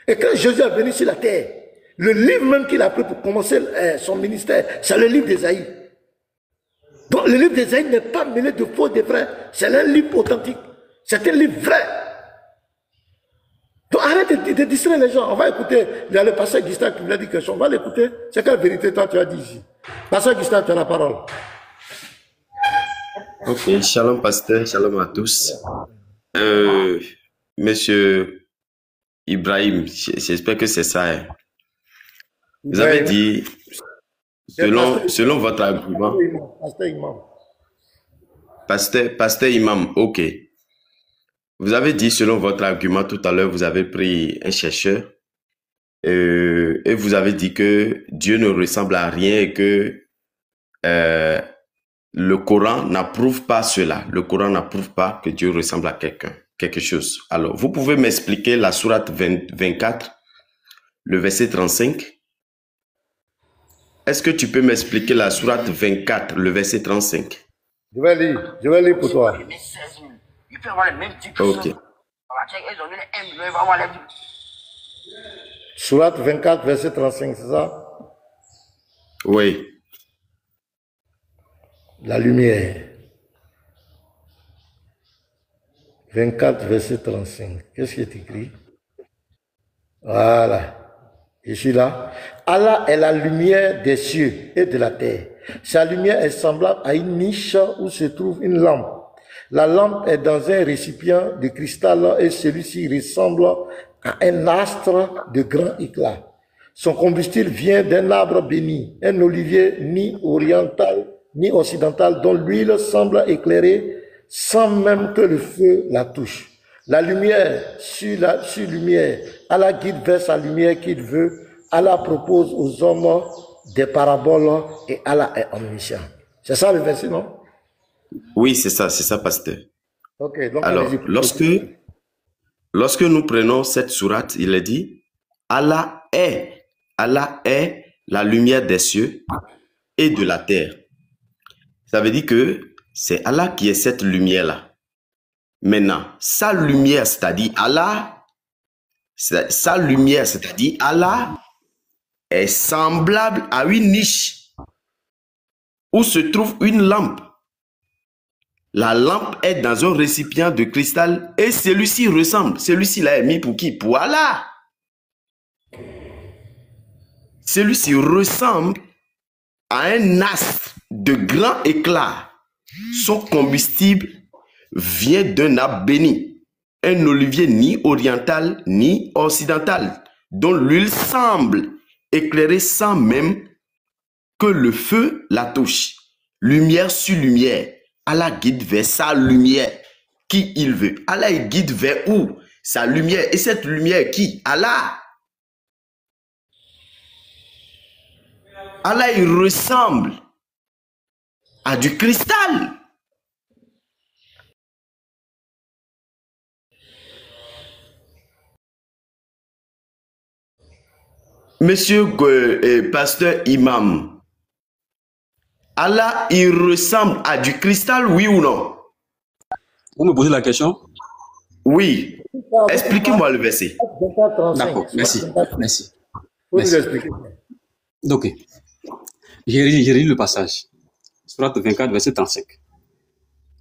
Speaker 1: Et quand Jésus est venu sur la terre, le livre même qu'il a pris pour commencer son ministère, c'est le livre d'Ésaïe. Donc le livre d'Ésaïe n'est pas mêlé de faux, de vrai. C'est un livre authentique. C'est un livre vrai. Donc arrête de distraire les gens. On va écouter. Il y a le pasteur Gustave qui voulait dire quelque chose. On va l'écouter. C'est quelle vérité toi tu as dit ici? Pasteur Gustave, tu as la parole.
Speaker 8: Ok, shalom pasteur, shalom à tous. Monsieur Ibrahim, j'espère que c'est ça. Hein. Vous avez dit, selon votre argument, Pasteur Imam, ok. Vous avez dit, selon votre argument, tout à l'heure, vous avez pris un chercheur et vous avez dit que Dieu ne ressemble à rien et que le Coran n'approuve pas cela. Le Coran n'approuve pas que Dieu ressemble à quelque chose. Alors, vous pouvez m'expliquer la sourate 24, le verset 35? Est-ce que tu peux m'expliquer la sourate 24, le verset 35?
Speaker 1: Je vais lire pour toi.
Speaker 8: Ok.
Speaker 1: Sourate 24, verset 35, c'est ça?
Speaker 8: Oui.
Speaker 1: La lumière. 24, verset 35. Qu'est-ce qui est écrit? Voilà. Je suis là. Allah est la lumière des cieux et de la terre. Sa lumière est semblable à une niche où se trouve une lampe. La lampe est dans un récipient de cristal et celui-ci ressemble à un astre de grand éclat. Son combustible vient d'un arbre béni, un olivier ni oriental ni occidental dont l'huile semble éclairer sans même que le feu la touche. La lumière sur lumière, Allah guide vers sa lumière qu'il veut. Allah propose aux hommes des paraboles et Allah est omniscient. C'est ça le verset, non?
Speaker 8: Oui, c'est ça, pasteur.
Speaker 1: Okay, donc
Speaker 8: alors, lorsque nous prenons cette sourate, il est dit, Allah est la lumière des cieux et de la terre. Ça veut dire que c'est Allah qui est cette lumière-là. Maintenant, sa lumière, c'est-à-dire Allah, est semblable à une niche où se trouve une lampe. La lampe est dans un récipient de cristal et celui-ci ressemble. Celui-ci là est mis pour qui? Pour Allah. Celui-ci ressemble à un astre de grand éclat. Son combustible vient d'un arbre béni, un olivier ni oriental ni occidental, dont l'huile semble éclairer sans même que le feu la touche. Lumière sur lumière. Allah guide vers sa lumière qui il veut. Allah il guide vers où? Sa lumière. Et cette lumière qui? Allah. Allah il ressemble à du cristal. Monsieur pasteur imam, Allah, il ressemble à du cristal, oui ou non?
Speaker 4: Vous me posez la question?
Speaker 8: Oui. Expliquez-moi le verset.
Speaker 4: D'accord, merci. Ok. J'ai lu le passage. Sourate 24, verset 35.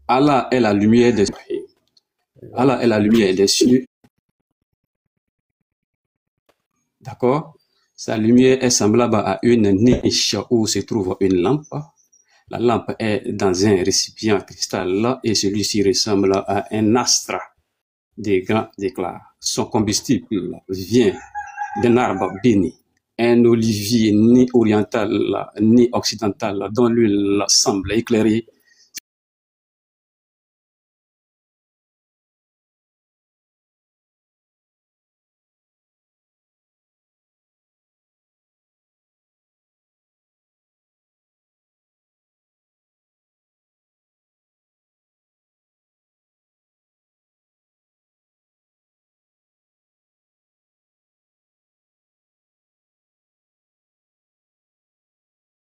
Speaker 4: Allah est la lumière des cieux. Allah est la lumière des cieux. D'accord? Sa lumière est semblable à une niche où se trouve une lampe. La lampe est dans un récipient cristal et celui-ci ressemble à un astre des grands éclats. Son combustible vient d'un arbre béni, un olivier ni oriental ni occidental dont l'huile semble éclairer